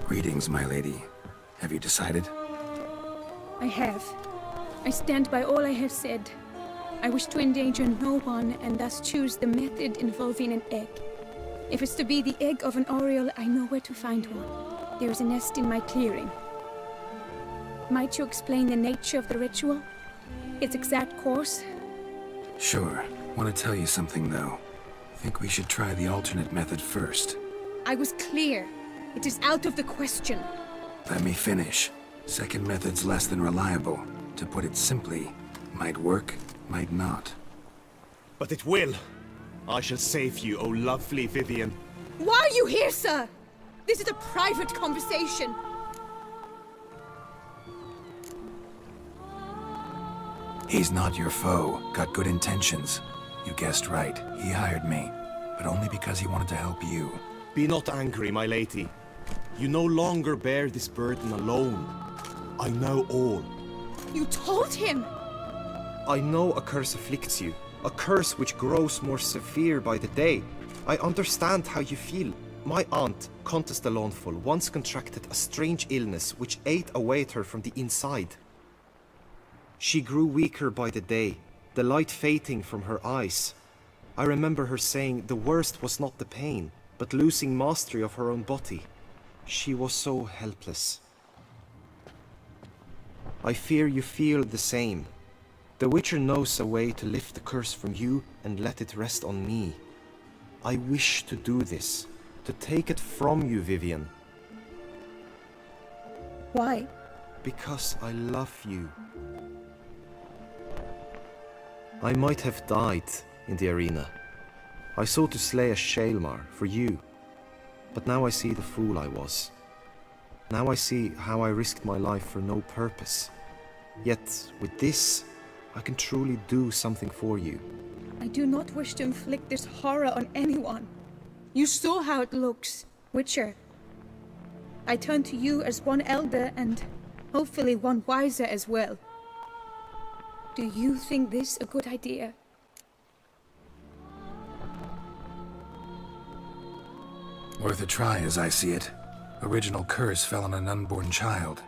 Greetings, my lady. Have you decided? I have. I stand by all I have said. I wish to endanger no one and thus choose the method involving an egg. If it's to be the egg of an oriole, I know where to find one. There is a nest in my clearing. Might you explain the nature of the ritual? Its exact course? Sure. Want to tell you something, though. Think we should try the alternate method first. I was clear. It is out of the question. Let me finish. Second method's less than reliable. To put it simply, might work, might not. But it will. I shall save you, O lovely Vivian. Why are you here, sir? This is a private conversation. He's not your foe. Got good intentions. You guessed right. He hired me. But only because he wanted to help you. Be not angry, my lady. You no longer bear this burden alone. I know all. You told him! I know a curse afflicts you. A curse which grows more severe by the day. I understand how you feel. My aunt, Countess de Lawnful, once contracted a strange illness which ate away at her from the inside. She grew weaker by the day, the light fading from her eyes. I remember her saying the worst was not the pain, but losing mastery of her own body. She was so helpless. I fear you feel the same. The Witcher knows a way to lift the curse from you and let it rest on me. I wish to do this, to take it from you, Vivian. Why? Because I love you. I might have died in the arena. I sought to slay a Shaelmar for you. But now I see the fool I was. Now I see how I risked my life for no purpose. Yet, with this, I can truly do something for you. I do not wish to inflict this horror on anyone. You saw how it looks, Witcher. I turn to you as one elder and hopefully one wiser as well. Do you think this a good idea? Worth a try, as I see it. Original curse fell on an unborn child.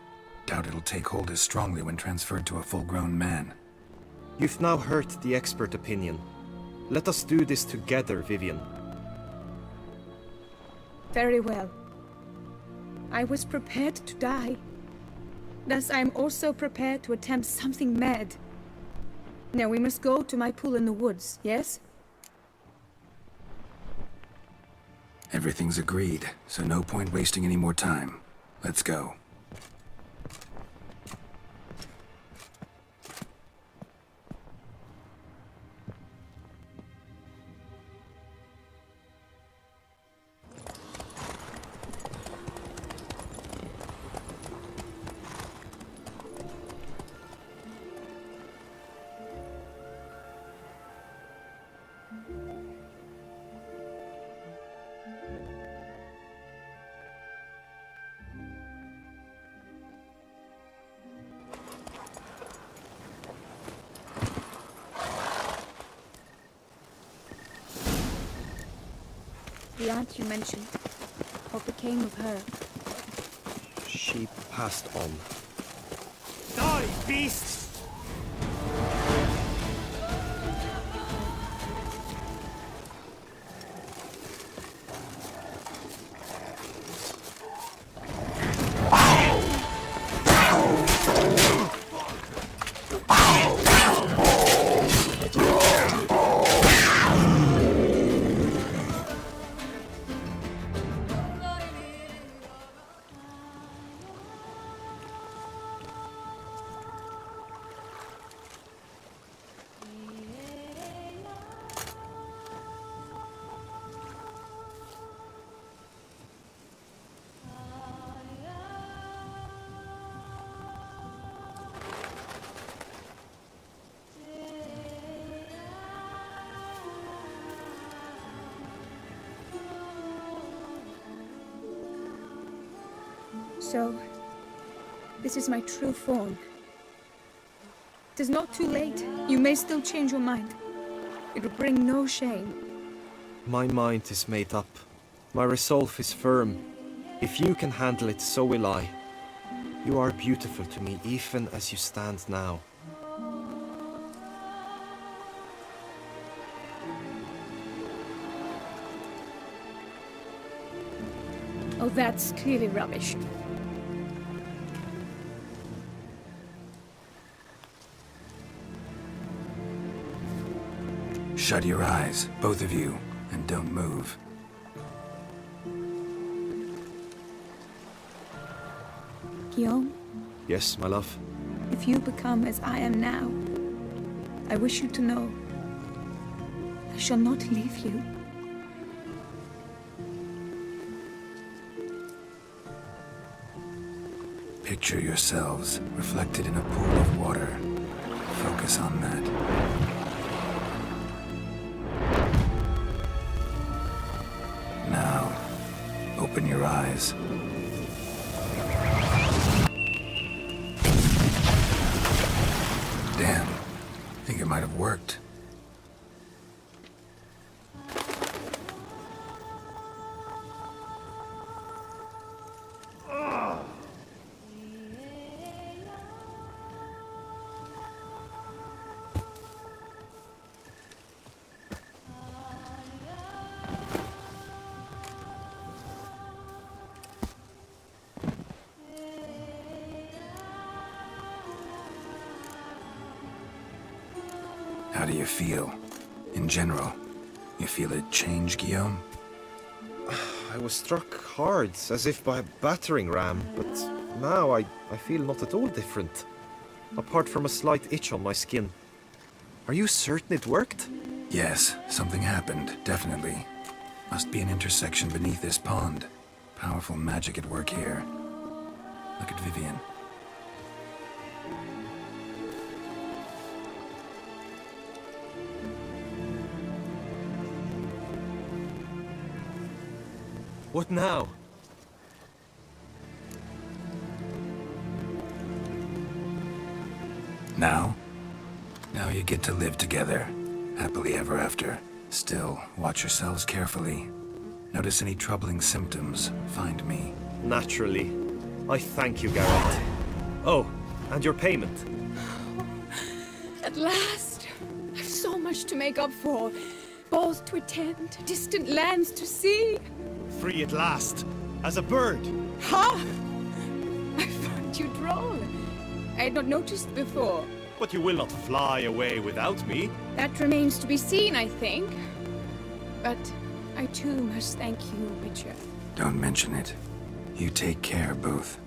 Doubt it'll take hold as strongly when transferred to a full-grown man. You've now heard the expert opinion. Let us do this together, Vivian. Very well. I was prepared to die. Thus I am also prepared to attempt something mad. Now we must go to my pool in the woods, yes? Everything's agreed, so no point wasting any more time. Let's go. The aunt you mentioned. What became of her? She passed on. Die, beast! So, this is my true form. It is not too late. You may still change your mind. It will bring no shame. My mind is made up. My resolve is firm. If you can handle it, so will I. You are beautiful to me, even as you stand now. Oh, that's clearly rubbish. Shut your eyes, both of you, and don't move. Guillaume, Yes, my love. if you become as I am now, I wish you to know I shall not leave you. Picture yourselves reflected in a pool of water. Focus on that. Now, open your eyes. Damn, think it might have worked. How do you feel? In general, you feel it change, Guillaume? I was struck hard, as if by a battering ram, but now I feel not at all different. Apart from a slight itch on my skin. Are you certain it worked? Yes, something happened, definitely. Must be an intersection beneath this pond. Powerful magic at work here. Look at Vivian. What now? Now? Now you get to live together. Happily ever after. Still, watch yourselves carefully. Notice any troubling symptoms, find me. Naturally. I thank you, Garrett. Oh, and your payment. At last! I've so much to make up for. Balls to attend, distant lands to see. Free at last, as a bird. Ha! I found you droll. I had not noticed before. But you will not fly away without me. That remains to be seen, I think. But I too must thank you, Witcher. Don't mention it. You take care, both.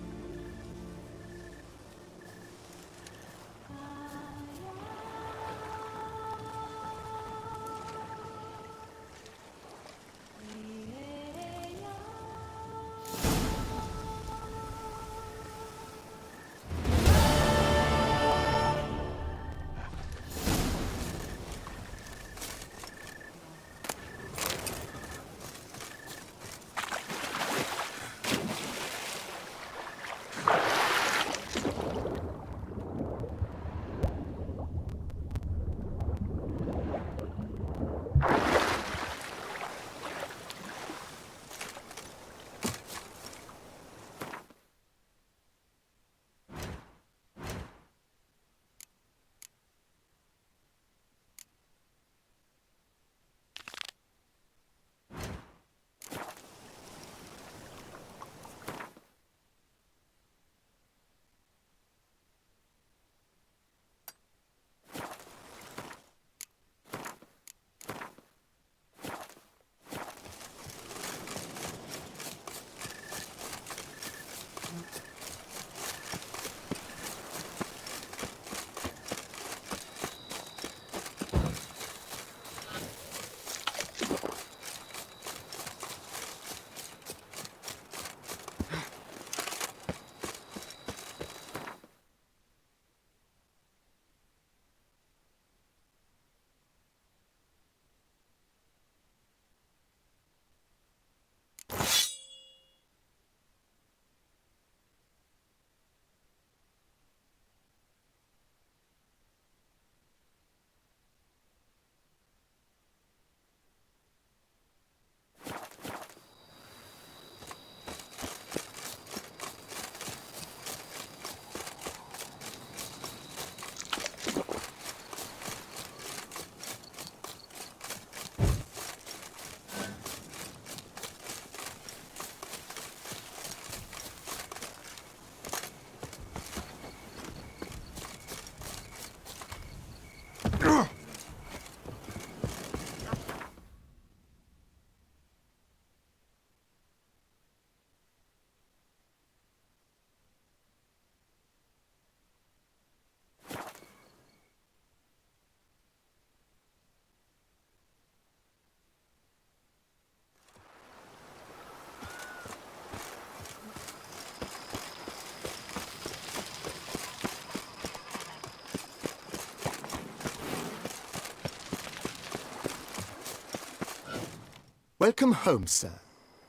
Welcome home, sir.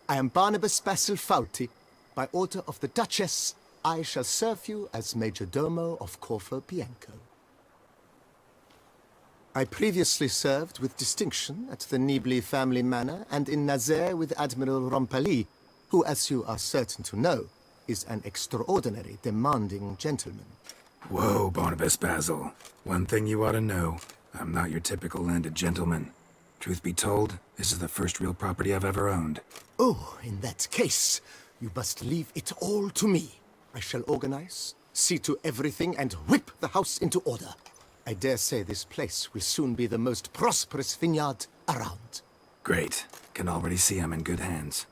I am Barnabas Basil Fauti. By order of the Duchess, I shall serve you as Major Domo of Corvo Bianco. I previously served with distinction at the Nibli family manor and in Nazaire with Admiral Rompali, who, as you are certain to know, is an extraordinary, demanding gentleman. Whoa, Barnabas Basil. One thing you ought to know. I'm not your typical landed gentleman. Truth be told, this is the first real property I've ever owned. Oh, in that case, you must leave it all to me. I shall organize, see to everything, and whip the house into order. I dare say this place will soon be the most prosperous vineyard around. Great. Can already see I'm in good hands.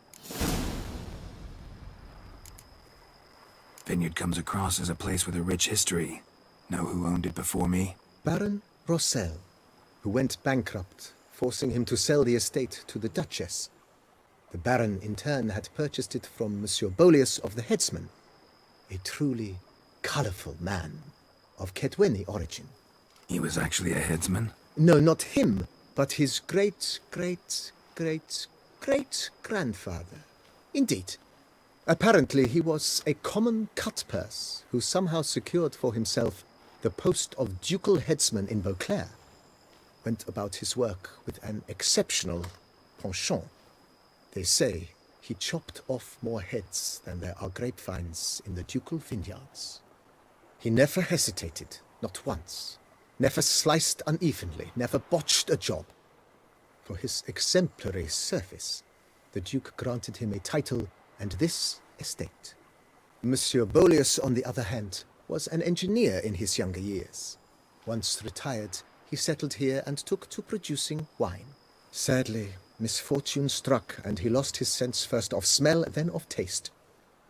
Vineyard comes across as a place with a rich history. Know who owned it before me? Baron Rossel, who went bankrupt, forcing him to sell the estate to the Duchess. The Baron, in turn, had purchased it from Monsieur Bolius of the Headsman, a truly colorful man of Ketweni origin. He was actually a headsman? No, not him, but his great-great-great-great-grandfather. Indeed. Apparently, he was a common cut-purse who somehow secured for himself the post of ducal headsman in Beauclair. Went about his work with an exceptional penchant. They say he chopped off more heads than there are grapevines in the ducal vineyards. He never hesitated, not once. Never sliced unevenly, never botched a job. For his exemplary service, the Duke granted him a title and this estate. Monsieur Bolius, on the other hand, was an engineer in his younger years. Once retired, he settled here and took to producing wine. Sadly, misfortune struck, and he lost his sense first of smell, then of taste.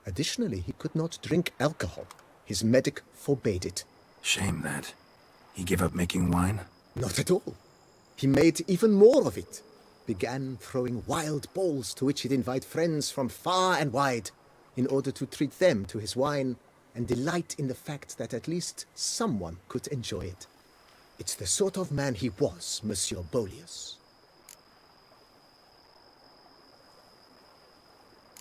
Additionally, he could not drink alcohol. His medic forbade it. Shame that. He gave up making wine? Not at all. He made even more of it. Began throwing wild balls to which he'd invite friends from far and wide in order to treat them to his wine and delight in the fact that at least someone could enjoy it. It's the sort of man he was, Monsieur Bolius.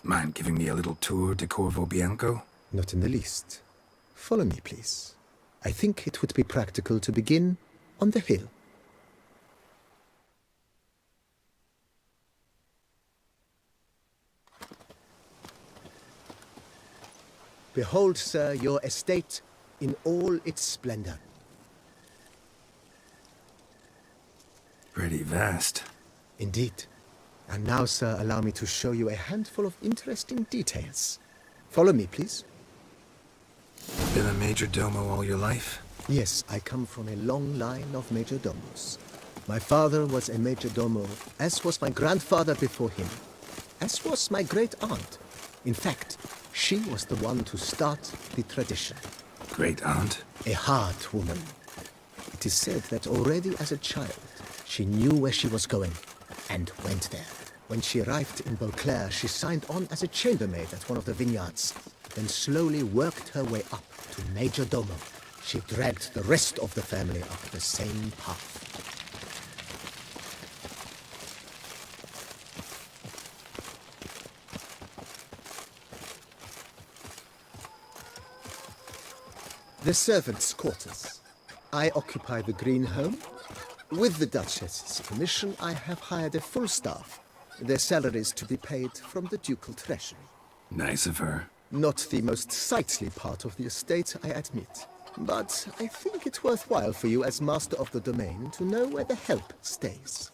Mind giving me a little tour de Corvo Bianco? Not in the least. Follow me, please. I think it would be practical to begin on the hill. Behold, sir, your estate in all its splendor. Pretty vast. Indeed. And now, sir, allow me to show you a handful of interesting details. Follow me, please. Been a major domo all your life? Yes, I come from a long line of major domos. My father was a major domo, as was my grandfather before him, as was my great-aunt. In fact, she was the one to start the tradition. Great-aunt? A hard woman. It is said that already as a child, she knew where she was going, and went there. When she arrived in Beauclair, she signed on as a chambermaid at one of the vineyards, then slowly worked her way up to major domo. She dragged the rest of the family up the same path. The servants' quarters. I occupy the green home. With the Duchess's permission, I have hired a full staff. Their salaries to be paid from the ducal treasury. Nice of her. Not the most sightly part of the estate, I admit. But I think it's worthwhile for you as master of the domain to know where the help stays.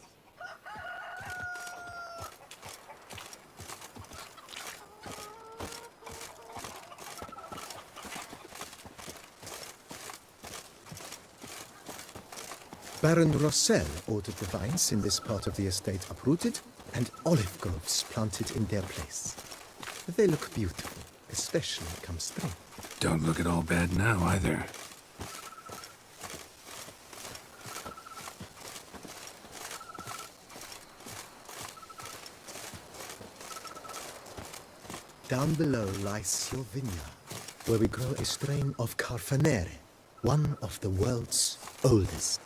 Baron Rossel ordered the vines in this part of the estate uprooted and olive groves planted in their place. They look beautiful, especially come spring. Don't look at all bad now, either. Down below lies your vineyard, where we grow a strain of Carfanere, one of the world's oldest.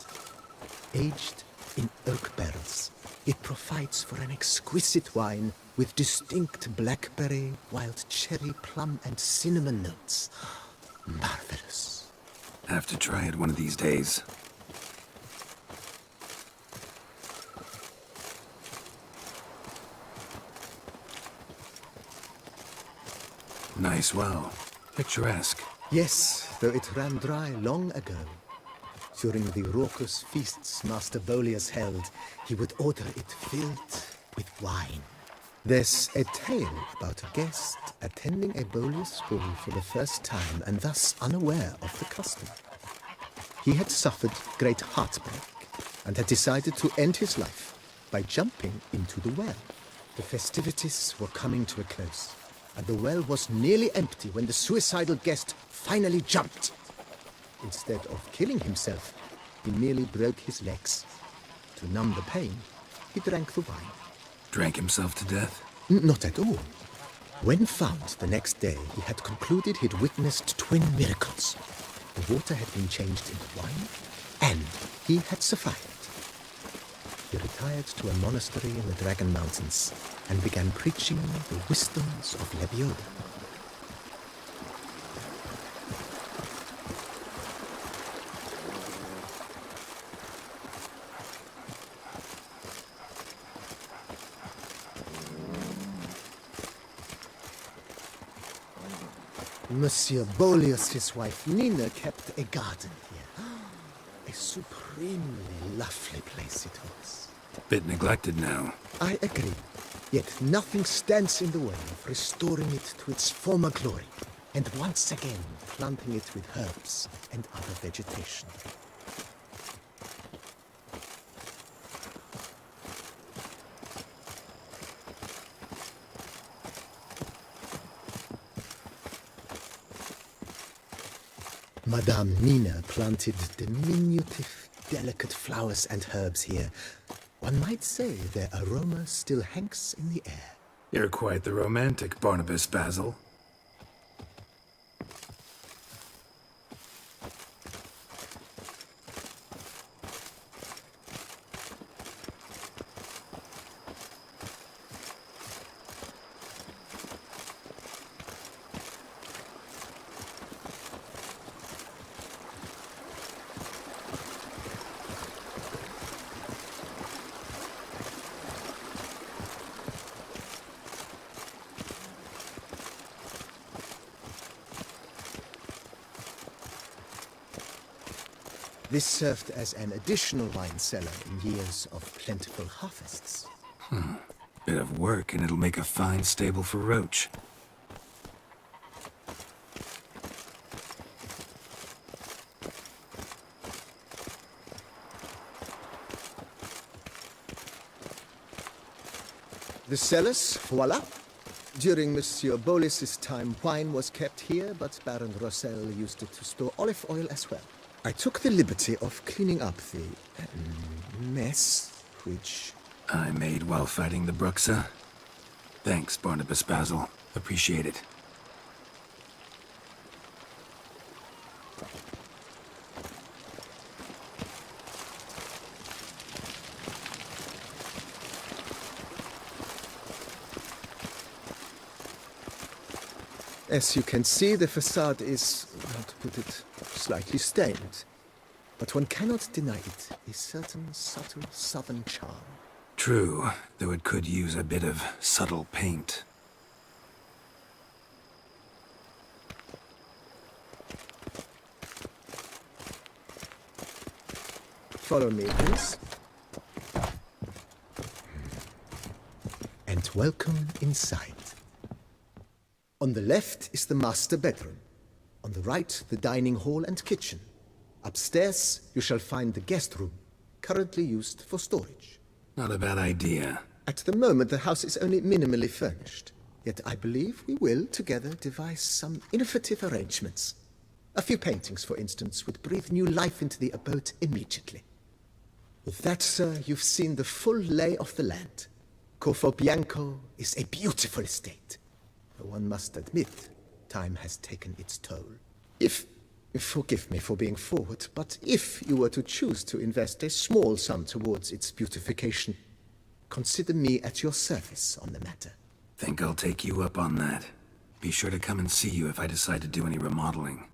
Aged in oak barrels. It provides for an exquisite wine with distinct blackberry, wild cherry, plum, and cinnamon notes. Marvelous. Have to try it one of these days. Nice well. Picturesque. Yes, though it ran dry long ago. During the raucous feasts Master Bolius held, he would order it filled with wine. There's a tale about a guest attending a Bolius school for the first time and thus unaware of the custom. He had suffered great heartbreak and had decided to end his life by jumping into the well. The festivities were coming to a close, and the well was nearly empty when the suicidal guest finally jumped. Instead of killing himself, he merely broke his legs. To numb the pain, he drank the wine. Drank himself to death? Not at all. When found the next day, he had concluded he'd witnessed twin miracles. The water had been changed into wine, and he had survived. He retired to a monastery in the Dragon Mountains and began preaching the wisdoms of Lebioda. Monsieur Bolius, his wife Nina, kept a garden here. A supremely lovely place it was. Bit neglected now. I agree. Yet nothing stands in the way of restoring it to its former glory, and once again planting it with herbs and other vegetation. Madame Nina planted diminutive, delicate flowers and herbs here. One might say their aroma still hangs in the air. You're quite the romantic, Barnabas Basil. This served as an additional wine cellar in years of plentiful harvests. Bit of work and it'll make a fine stable for Roach. The cellars, voila. During Monsieur Bolis's time, wine was kept here, but Baron Rossel used it to store olive oil as well. I took the liberty of cleaning up the mess, which I made while fighting the Bruxa. Thanks, Barnabas Basil. Appreciate it. As you can see, the facade is, how to put it, slightly stained. But one cannot deny it, a certain subtle southern charm. True, though it could use a bit of subtle paint. Follow me, please. And welcome inside. On the left is the master bedroom. On the right, the dining hall and kitchen. Upstairs, you shall find the guest room, currently used for storage. Not a bad idea. At the moment, the house is only minimally furnished. Yet I believe we will, together, devise some innovative arrangements. A few paintings, for instance, would breathe new life into the abode immediately. With that, sir, you've seen the full lay of the land. Corvo Bianco is a beautiful estate. Though one must admit, time has taken its toll. Forgive me for being forward, but if you were to choose to invest a small sum towards its beautification, Consider me at your service on the matter. Think I'll take you up on that. Be sure to come and see you if I decide to do any remodeling.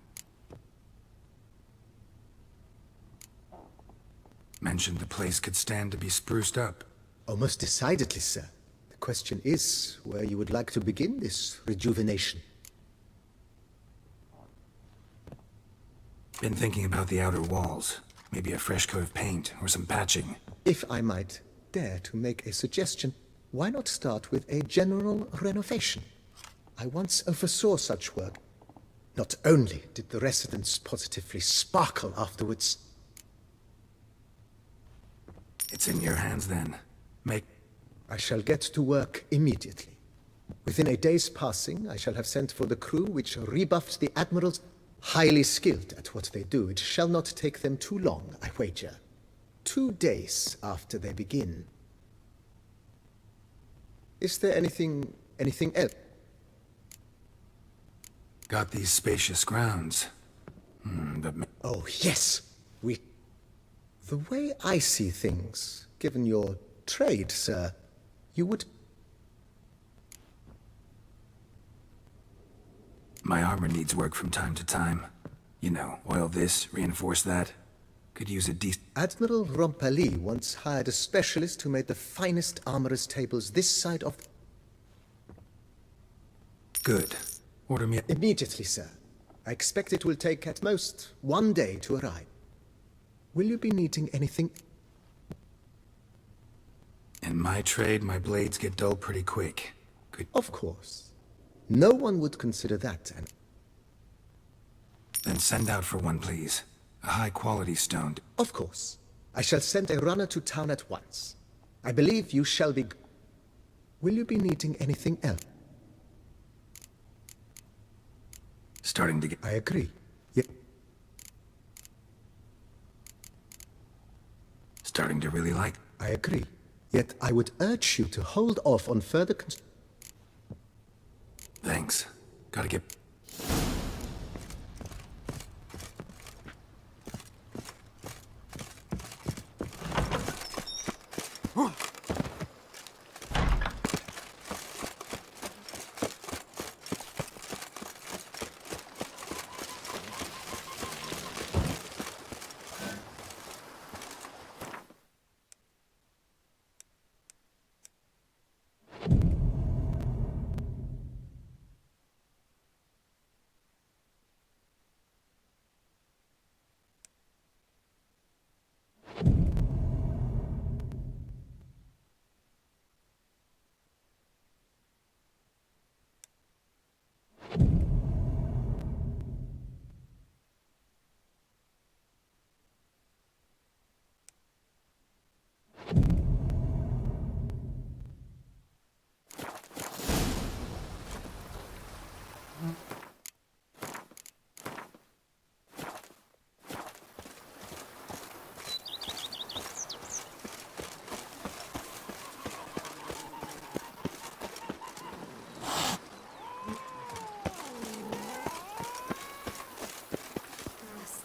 Mentioned the place could stand to be spruced up. Oh, most decidedly, sir. The question is where you would like to begin this rejuvenation. Been thinking about the outer walls. Maybe a fresh coat of paint or some patching. If I might dare to make a suggestion, why not start with a general renovation? I once oversaw such work. Not only did the residents positively sparkle afterwards. It's in your hands then. I shall get to work immediately. Within a day's passing, I shall have sent for the crew which rebuffed the admirals. Highly skilled at what they do, it shall not take them too long, I wager. 2 days after they begin. Is there anything else? Got these spacious grounds. But oh, yes! The way I see things, given your trade, sir, you would... My armor needs work from time to time. You know, oil this, reinforce that. Could use a decent... Admiral Rompali once hired a specialist who made the finest armorer's tables this side of... Good. Order me... Immediately, sir. I expect it will take at most 1 day to arrive. Will you be needing anything? In my trade, my blades get dull pretty quick. Of course. No one would consider that an... Then send out for one, please. A high-quality stone. Of course. I shall send a runner to town at once. I believe you shall be... Will you be needing anything else? Starting to get... I agree. Starting to really like... I agree. Yet I would urge you to hold off on further Thanks. Gotta get...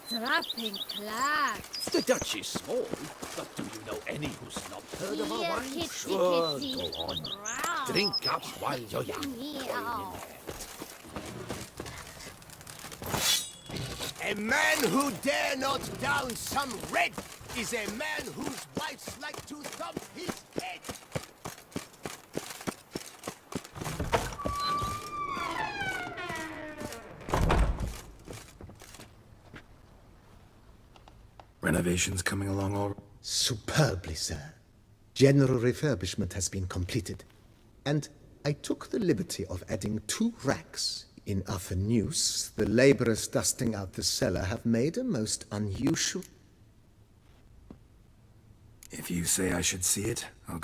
Strapping class. The Dutch is small, but do you know any who's not heard of our Here, wine? kitty, Sure, kitty. go on. Wow. Drink up while you're young. Meow. A man who dare not down some red is a man whose wives like to thump his head. Renovations coming along all... Superbly, sir. General refurbishment has been completed. And I took the liberty of adding 2 racks. In other news, the laborers dusting out the cellar have made a most unusual... If you say I should see it, I'll...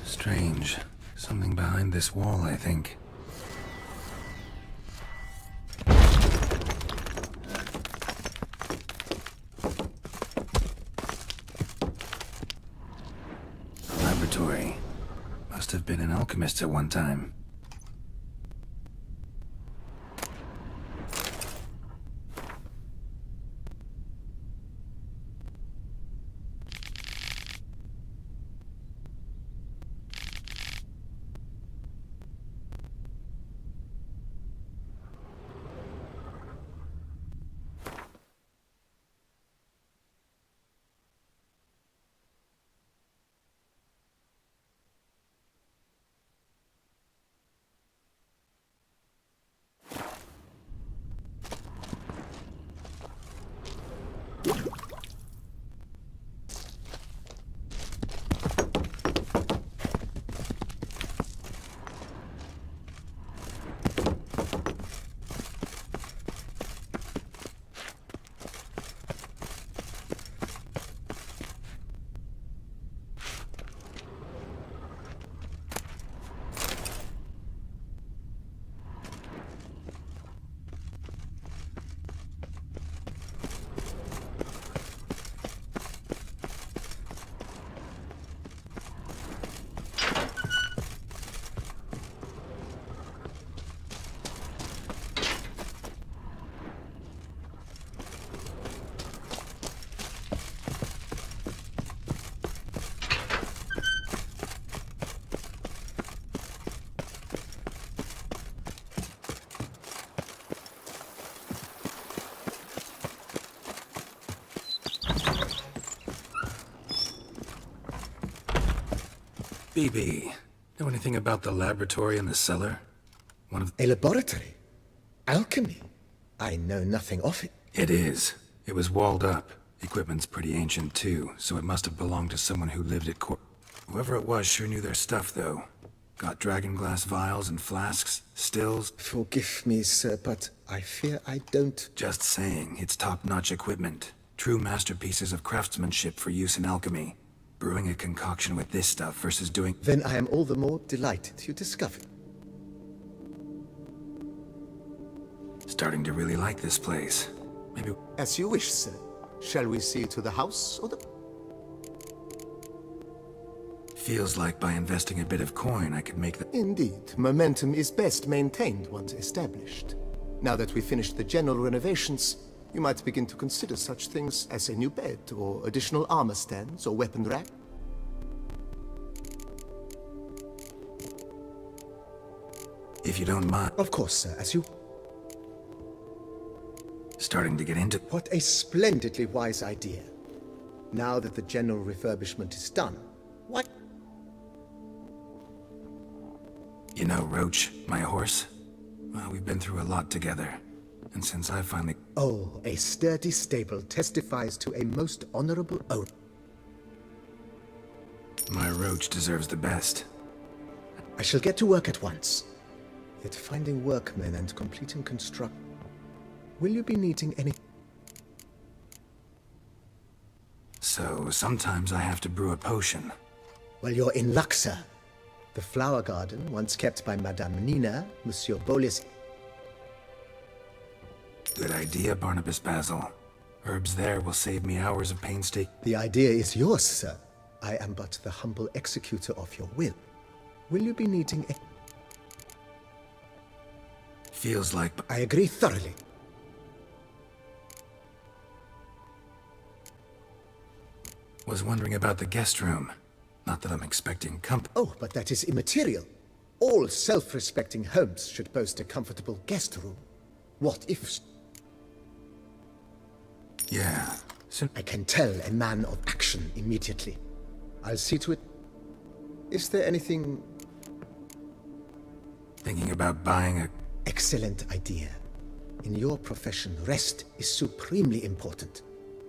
Strange. Something behind this wall, I think. laboratory. Must have been an alchemist at one time. BB, know anything about the laboratory in the cellar? A laboratory? Alchemy? I know nothing of it. It is. It was walled up. Equipment's pretty ancient too, so it must have belonged to someone who lived at Whoever it was sure knew their stuff, though. Got dragon glass vials and flasks, stills. Forgive me, sir, but I fear I don't... Just saying, it's top-notch equipment. True masterpieces of craftsmanship for use in alchemy. Brewing a concoction with this stuff versus doing... Then I am all the more delighted you discovered. Starting to really like this place. Maybe... As you wish, sir. Shall we see to the house or the... Feels like by investing a bit of coin I could make the... Indeed. Momentum is best maintained once established. Now that we've finished the general renovations, you might begin to consider such things as a new bed, or additional armor stands, or weapon rack. If you don't mind... Of course, sir, as you... Starting to get into... What a splendidly wise idea. Now that the general refurbishment is done, what... You know, Roach, my horse? Well, we've been through a lot together. And since I finally... Oh, a sturdy stable testifies to a most honorable oath. My Roach deserves the best. I shall get to work at once. Yet finding workmen and completing construct... Will you be needing any... So, sometimes I have to brew a potion. Well, you're in luck, sir. The flower garden, once kept by Madame Nina, Monsieur Bolis... Good idea, Barnabas Basil. Herbs there will save me hours of painstaking... The idea is yours, sir. I am but the humble executor of your will. Will you be needing a... Feels like... I agree thoroughly. Was wondering about the guest room. Not that I'm expecting company. Oh, but that is immaterial. All self-respecting homes should boast a comfortable guest room. What if... Yeah. I can tell a man of action immediately. I'll see to it. Is there anything... Thinking about buying a... Excellent idea. In your profession, rest is supremely important.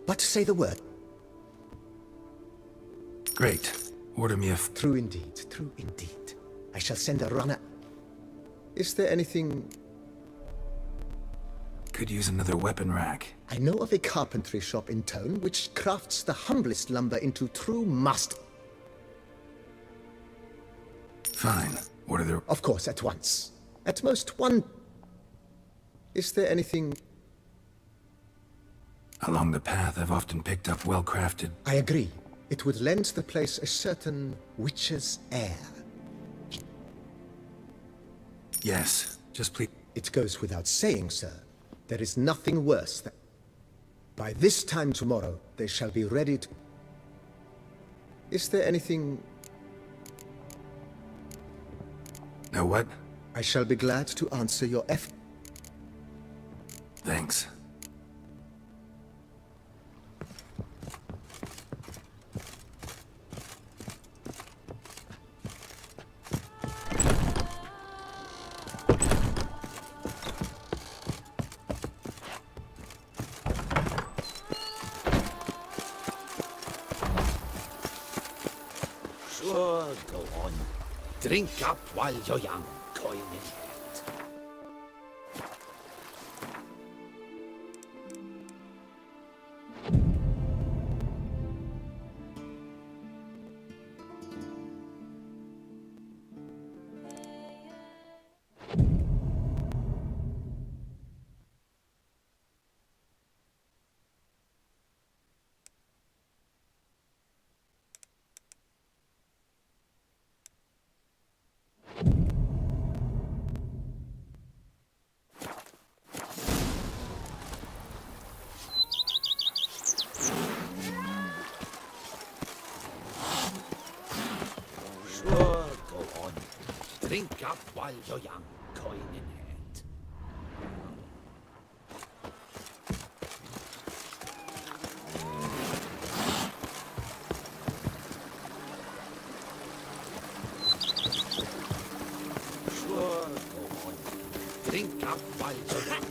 But say the word. Great. Order me a... True indeed, true indeed. I shall send a runner. Is there anything... Could use another weapon rack. I know of a carpentry shop in town which crafts the humblest lumber into true master. Fine. Order the... Of course, at once. At most one... Is there anything... Along the path, I've often picked up well-crafted... I agree. It would lend the place a certain witch's air. Yes, just please. It goes without saying, sir. There is nothing worse than... By this time tomorrow, they shall be ready to... Is there anything... No what? I shall be glad to answer your Thanks. Sure, go on. Drink up while you're young, coin in hand. Sure, go on. Drink up while you're young, coin in hand. Sure, go on. Drink up while you're young.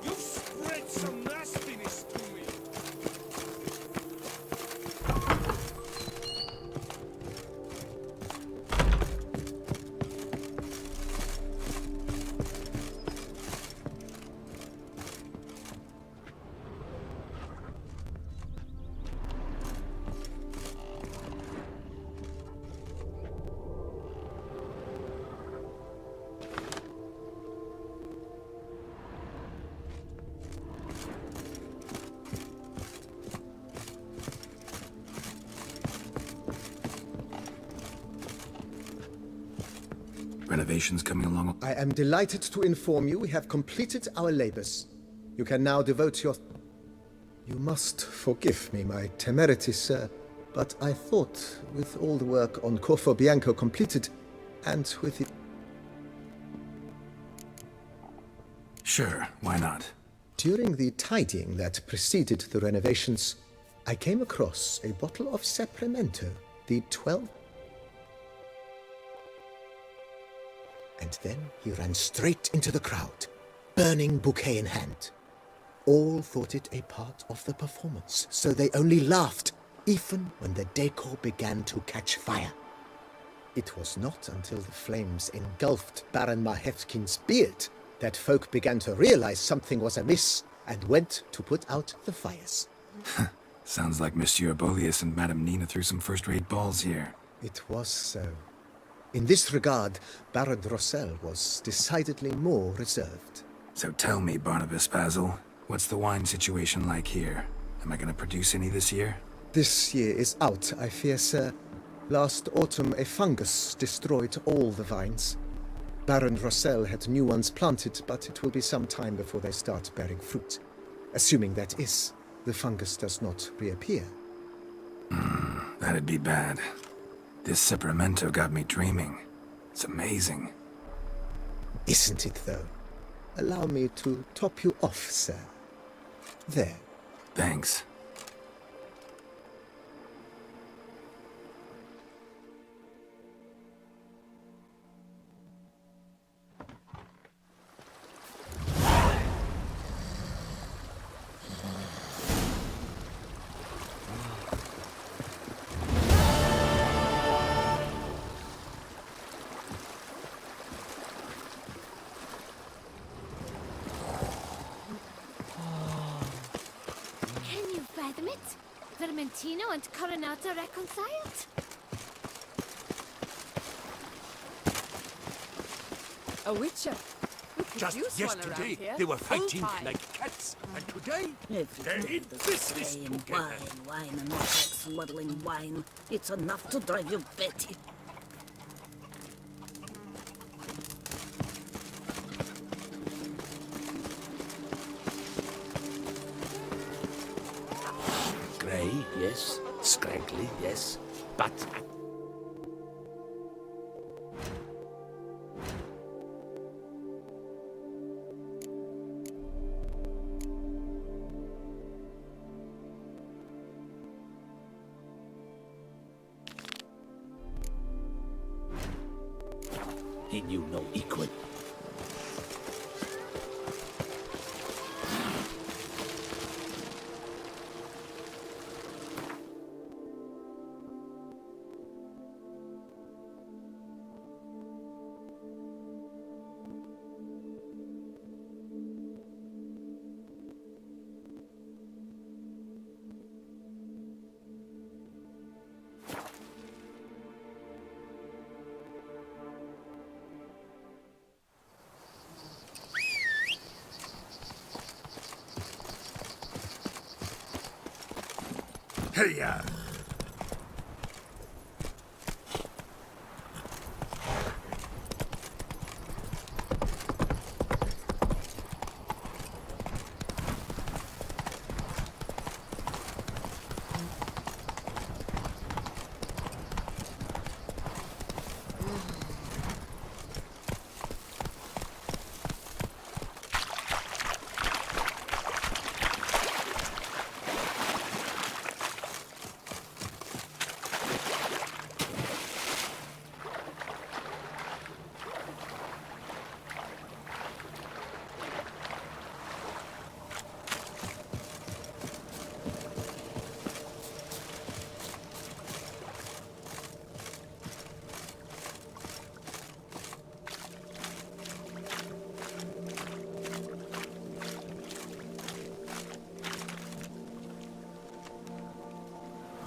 You've spread some nastiness to me. Renovations coming along. I am delighted to inform you we have completed our labors. You can now devote your... You must forgive me my temerity, sir, but I thought with all the work on Corfo Bianco completed, and with it... Sure, why not? During the tidying that preceded the renovations, I came across a bottle of Sapramento, the 12... And then he ran straight into the crowd, burning bouquet in hand. All thought it a part of the performance, so they only laughed, even when the decor began to catch fire. It was not until the flames engulfed Baron Mahevkin's beard that folk began to realize something was amiss and went to put out the fires. Sounds like Monsieur Bolius and Madame Nina threw some first-rate balls here. It was so. In this regard, Baron Rossel was decidedly more reserved. So tell me, Barnabas Basil, what's the wine situation like here? Am I gonna produce any this year? This year is out, I fear, sir. Last autumn, a fungus destroyed all the vines. Baron Rossel had new ones planted, but it will be some time before they start bearing fruit. Assuming that is, the fungus does not reappear. That'd be bad. This Sapramento got me dreaming. It's amazing. Isn't it, though? Allow me to top you off, sir. There. Thanks. Vermentino and Coronata reconciled? A witcher? We could Just use one around yesterday, here. they were fighting Full-time. like cats, and today If they're it's in the business same together. wine, and not that smuggling wine, it's enough to drive you batty. Grey, yes. Scraggly, yes. But he knew no equal. Hey-ya!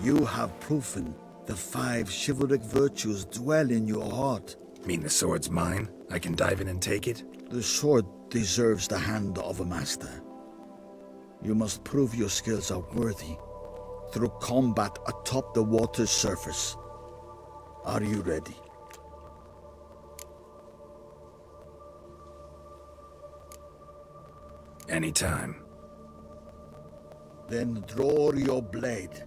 You have proven the 5 chivalric virtues dwell in your heart. Mean the sword's mine? I can dive in and take it? The sword deserves the hand of a master. You must prove your skills are worthy through combat atop the water's surface. Are you ready? Anytime. Then draw your blade.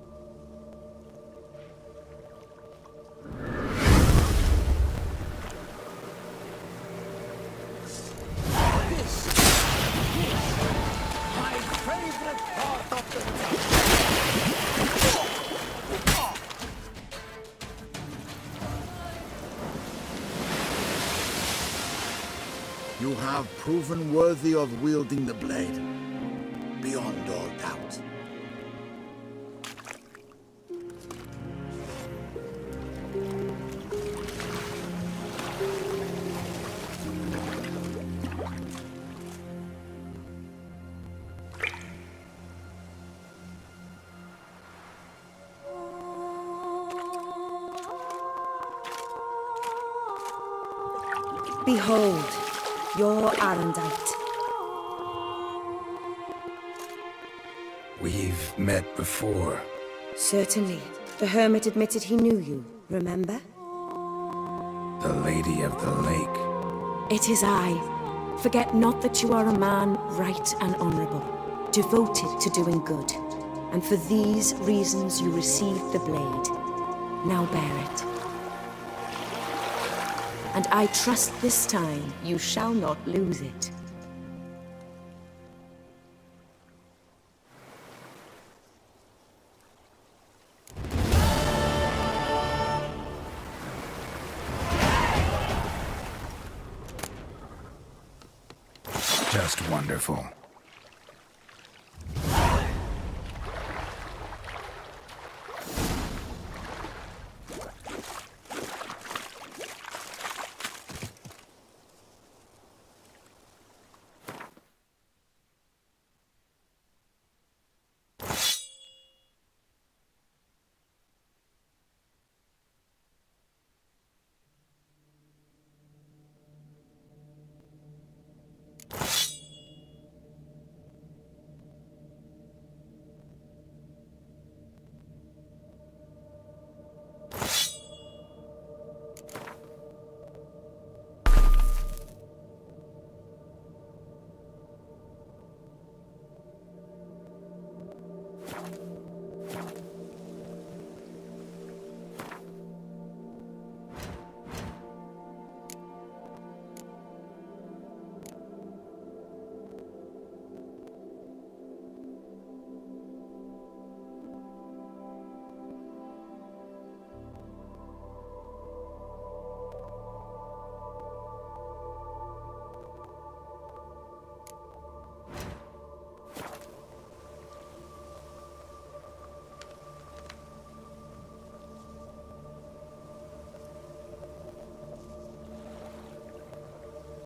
My favorite part of the You have proven worthy of wielding the blade, beyond all doubt. Behold, your Arendite. We've met before. Certainly. The hermit admitted he knew you, remember? The Lady of the Lake. It is I. Forget not that you are a man right and honorable, devoted to doing good. And for these reasons you received the blade. Now bear it. And I trust this time you shall not lose it. Just wonderful.